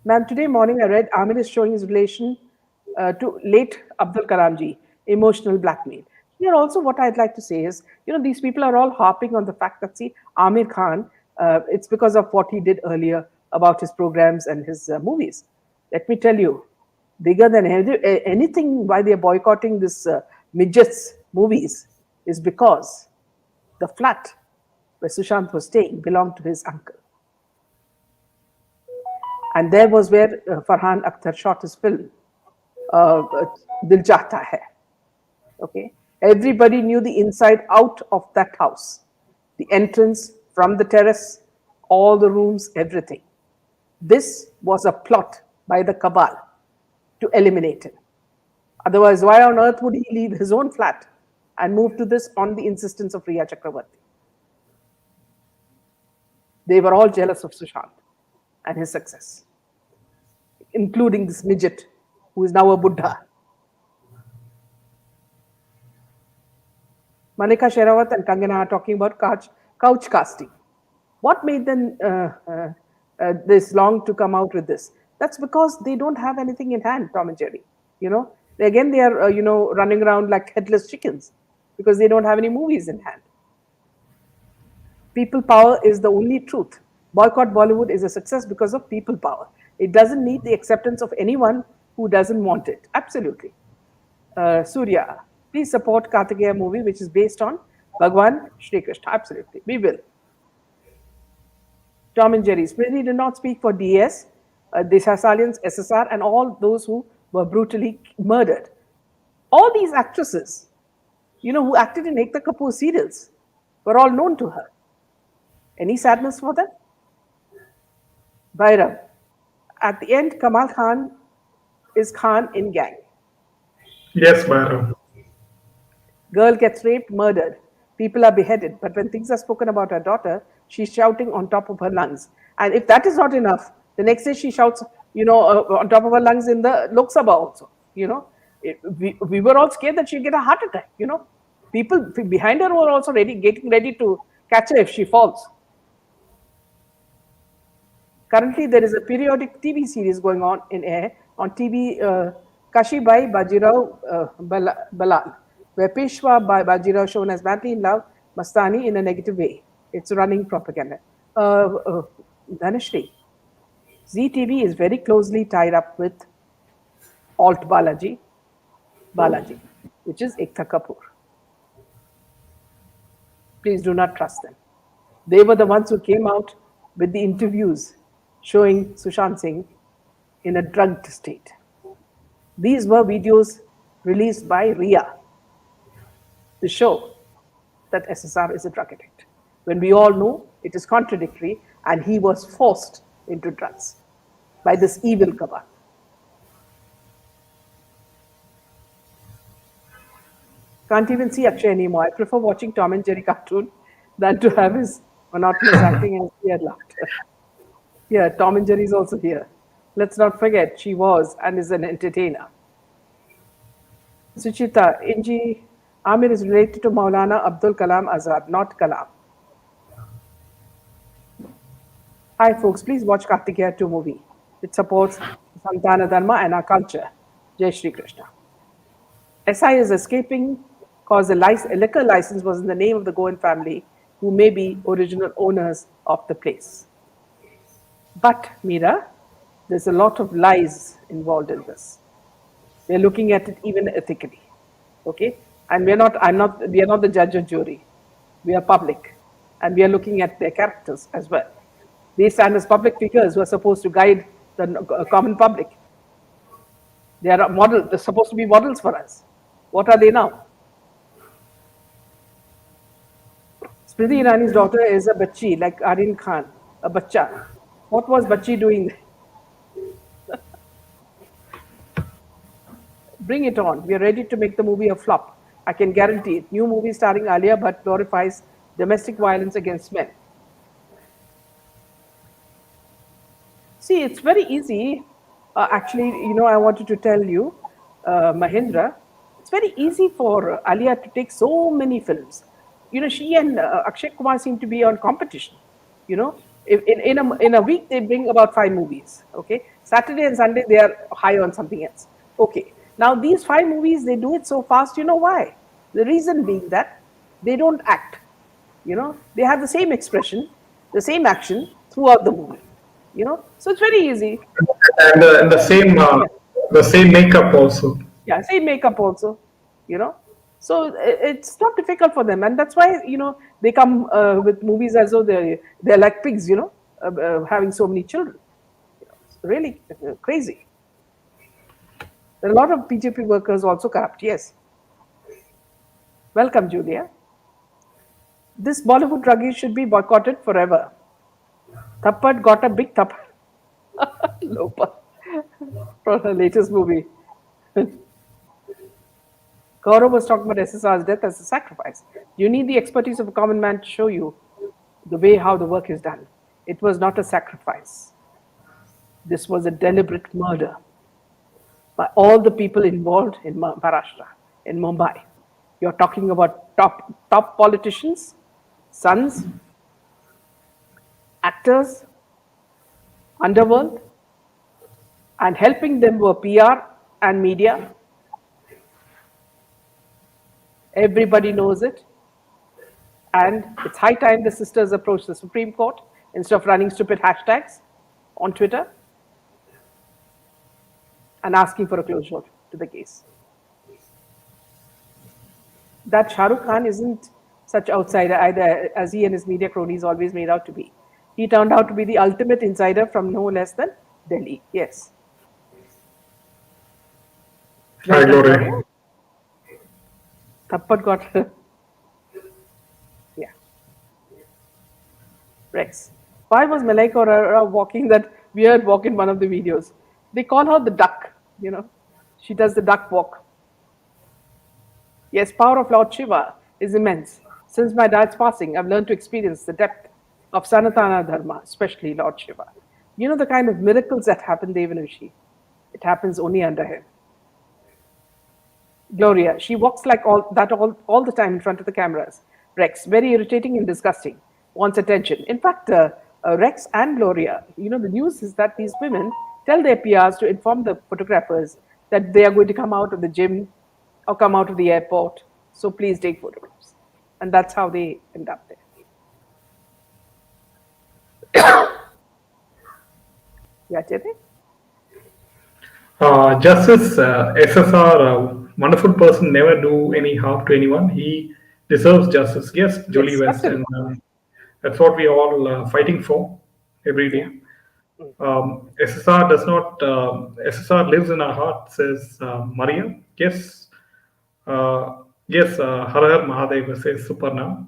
Ma'am, today morning I read Aamir is showing his relation to late Abdul Kalamji, emotional blackmail. Here also what I'd like to say is, these people are all harping on the fact that, see, Aamir Khan, it's because of what he did earlier about his programs and his movies. Let me tell you, bigger than anything why they're boycotting this midgets movies is because the flat where Sushant was staying belonged to his uncle. And there was where Farhan Akhtar shot his film, uh, Dil Chahta Hai. Okay, everybody knew the inside out of that house, the entrance from the terrace, all the rooms, everything. This was a plot by the Cabal to eliminate him. Otherwise, why on earth would he leave his own flat and move to this on the insistence of Riya Chakravarti? They were all jealous of Sushant and his success, including this midget who is now a Buddha. Manika Sherawat and Kangana are talking about couch casting. What made them this long to come out with this? That's because they don't have anything in hand, Tom and Jerry. Again, they are, running around like headless chickens because they don't have any movies in hand. People power is the only truth. Boycott Bollywood is a success because of people power. It doesn't need the acceptance of anyone who doesn't want it. Absolutely. Surya, please support Kartikeya movie, which is based on Bhagwan Shri Krishna. Absolutely, we will. Tom and Jerry. Smriti did not speak for DS, Desasalians, SSR, and all those who were brutally murdered. All these actresses, who acted in Ekta Kapoor serials, were all known to her. Any sadness for them? Bhairav. At the end, Kamal Khan is Khan in gang. Yes, Bhairav. Girl gets raped, murdered. People are beheaded. But when things are spoken about her daughter, she's shouting on top of her lungs. And if that is not enough, the next day she shouts, on top of her lungs in the Lok Sabha also. We were all scared that she'd get a heart attack. People behind her were also getting ready to catch her if she falls. Currently, there is a periodic TV series going on in air on TV, Kashi Bai Bajirao Balal, where Peshwa Bajirao shown as madly in love, Mastani in a negative way. It's running propaganda. Dhanashri, ZTV is very closely tied up with Alt Balaji, which is Ekta Kapoor. Please do not trust them. They were the ones who came out with the interviews showing Sushant Singh in a drugged state. These were videos released by Riya to show that SSR is a drug addict, when we all know it is contradictory and he was forced into drugs by this evil Cabal. Can't even see Akshay anymore. I prefer watching Tom and Jerry cartoon than to have his monotonous acting and weird laughter. Yeah, Tom and Jerry is also here. Let's not forget, she was and is an entertainer. Suchita, Inji, Aamir is related to Maulana Abdul Kalam Azad, not Kalam. Hi folks, please watch Kartikeya 2 movie. It supports Sanatana dharma and our culture. Jai Shri Krishna. SI is escaping cause a liquor license was in the name of the Goan family, who may be original owners of the place. But, Meera, there's a lot of lies involved in this. We're looking at it even ethically. Okay? And we are not the judge or jury. We are public. And we are looking at their characters as well. They stand as public figures who are supposed to guide the common public. They are a model. They're supposed to be models for us. What are they now? Smriti Irani's daughter is a bachi, like Aamir Khan, a bacha. What was bachi doing? Bring it on. We are ready to make the movie a flop. I can guarantee it. New movie starring Alia Bhatt glorifies domestic violence against men. See, it's very easy. Actually, I wanted to tell you, Mahindra, it's very easy for Alia to take so many films. She and Akshay Kumar seem to be on competition. In a week, they bring about 5 movies. Okay. Saturday and Sunday, they are high on something else. Okay. Now, these 5 movies, they do it so fast. You know why? The reason being that they don't act. They have the same expression, the same action throughout the movie. So it's very easy. And Yeah, the same makeup also. yeah, same makeup also. you know so it's not difficult for them, and that's why they come with movies as though they're like pigs, having so many children. It's really crazy. There are a lot of PJP workers also corrupt. Yes. Welcome, Julia. This Bollywood druggie should be boycotted forever. Thappad got a big thappad. Lopa from her latest movie. Gaurav was talking about SSR's death as a sacrifice. You need the expertise of a common man to show you the way how the work is done. It was not a sacrifice. This was a deliberate murder by all the people involved in Maharashtra, in Mumbai. You're talking about top politicians, sons, actors, underworld, and helping them were PR and media. Everybody knows it. And it's high time the sisters approach the Supreme Court instead of running stupid hashtags on Twitter and asking for a closure to the case. That Shah Rukh Khan isn't such outsider either, as he and his media cronies always made out to be. He turned out to be the ultimate insider from no less than Delhi. Yes. Hi, Welcome, Gloria. Gloria. Thappad got yeah. Rex. Why was Malaika Arora walking that weird walk in one of the videos? They call her the duck. She does the duck walk. Yes, power of Lord Shiva is immense. Since my dad's passing, I've learned to experience the depth of Sanatana dharma, especially Lord Shiva. The kind of miracles that happen, Devanashi. It happens only under him. Gloria, she walks like all the time in front of the cameras. Rex, very irritating and disgusting. Wants attention. In fact, Rex and Gloria, the news is that these women tell their PRs to inform the photographers that they are going to come out of the gym or come out of the airport. So please take photographs. And that's how they end up there. Yeah, Jete? Justice SSR, wonderful person, never do any harm to anyone. He deserves justice. Yes, Jolie Yes, West, and absolutely. that's what we all fighting for every Yeah. day. SSR does not. SSR lives in our heart, says Maria. Yes, yes. Har Har Mahadeva, says Suparna.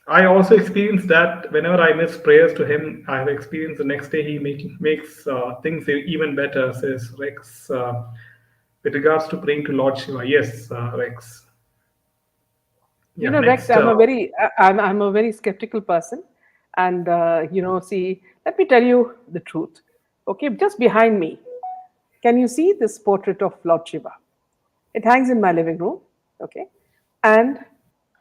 I also experienced that whenever I miss prayers to him, I have experienced the next day he makes things even better, says Rex. With regards to praying to Lord Shiva, yes, Rex. Yeah, Rex, next. I'm a very skeptical person, and see, let me tell you the truth. Okay, just behind me, can you see this portrait of Lord Shiva? It hangs in my living room. Okay, and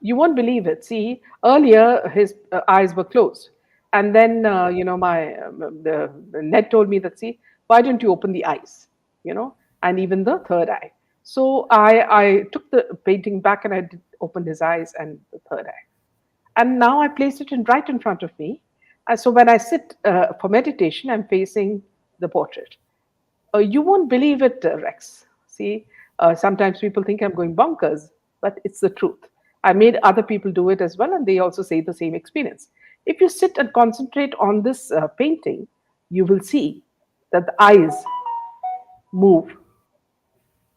you won't believe it. See, earlier his eyes were closed, and then my the net told me that, see, why don't you open the eyes? And even the third eye. So I took the painting back and I opened his eyes and the third eye, and now I placed it right in front of me. So when I sit for meditation, I'm facing the portrait. You won't believe it, Rex. See, sometimes people think I'm going bonkers, but it's the truth. I made other people do it as well, and they also say the same experience. If you sit and concentrate on this painting, you will see that the eyes move.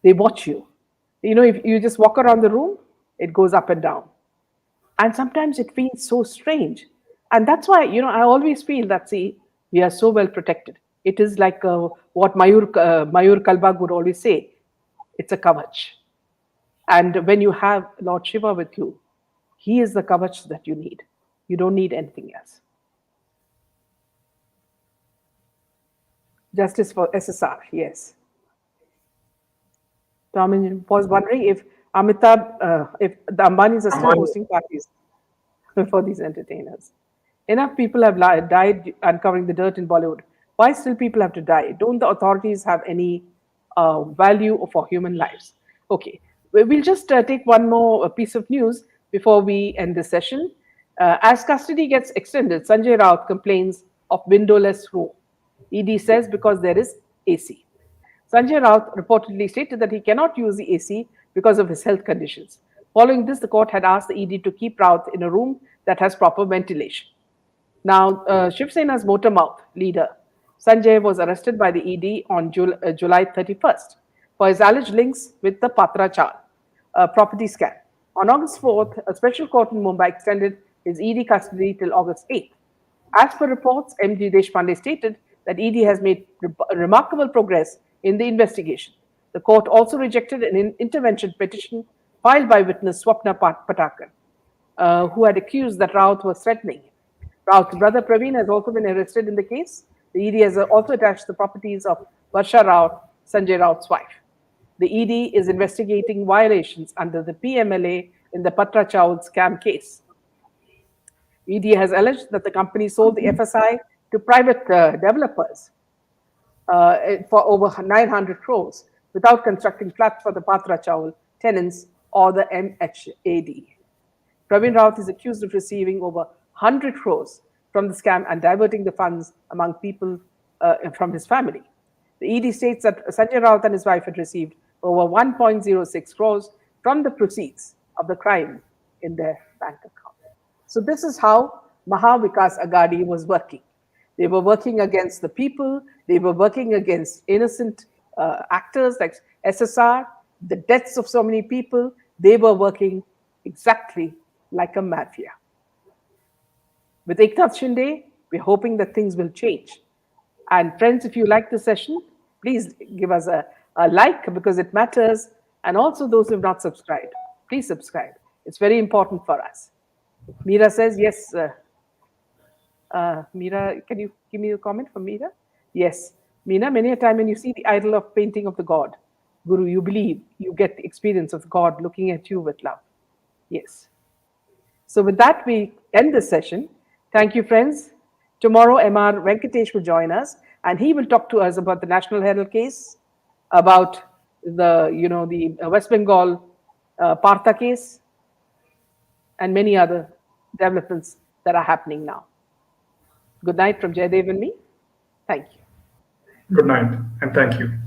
They watch you. If you just walk around the room, it goes up and down. And sometimes it feels so strange. And that's why, I always feel that, see, we are so well protected. It is like what Mayur Kalbag would always say, it's a kavach. And when you have Lord Shiva with you, he is the kavach that you need. You don't need anything else. Justice for SSR, yes. Tom was wondering if the Ambanis are still hosting parties for these entertainers. Enough people have died uncovering the dirt in Bollywood. Why still people have to die? Don't the authorities have any value for human lives? Okay, we'll just take one more piece of news before we end the session. As custody gets extended, Sanjay Raut complains of windowless room. ED says because there is AC. Sanjay Raut reportedly stated that he cannot use the AC because of his health conditions. Following this, the court had asked the ED to keep Raut in a room that has proper ventilation. Now, Shiv Sena's motor mouth leader, Sanjay, was arrested by the ED on July 31st for his alleged links with the Patra Chal property scam. On August 4th, a special court in Mumbai extended his ED custody till August 8th. As per reports, MG Deshpande stated that ED has made remarkable progress in the investigation. The court also rejected an intervention petition filed by witness Swapna Patakar, who had accused that Raut was threatening him. Raut's brother Praveen has also been arrested in the case. The ED has also attached the properties of Varsha Raut, Sanjay Raut's wife. The ED is investigating violations under the PMLA in the Patra Chawd scam case. ED has alleged that the company sold the FSI to private developers for over 900 crores without constructing flats for the Patra Chawal tenants or the MHAD. Praveen Raut is accused of receiving over 100 crores from the scam and diverting the funds among people from his family. The ED states that Sanjay Raut and his wife had received over 1.06 crores from the proceeds of the crime in their bank account. So this is how Maha Vikas Agadi was working. They were working against the people. They were working against innocent actors like SSR, the deaths of so many people. They were working exactly like a mafia. With Eknath Shinde, we're hoping that things will change. And friends, if you like the session, please give us a like because it matters. And also those who have not subscribed, please subscribe. It's very important for us. Meera says, yes. Meera, can you give me a comment from Meera? Yes. Meena, many a time when you see the idol of painting of the God, Guru, you believe you get the experience of God looking at you with love. Yes. So with that, we end this session. Thank you, friends. Tomorrow, MR Venkatesh will join us, and he will talk to us about the National Herald case, about the West Bengal Partha case, and many other developments that are happening now. Good night from Jaydev and me. Thank you. Good night, and thank you.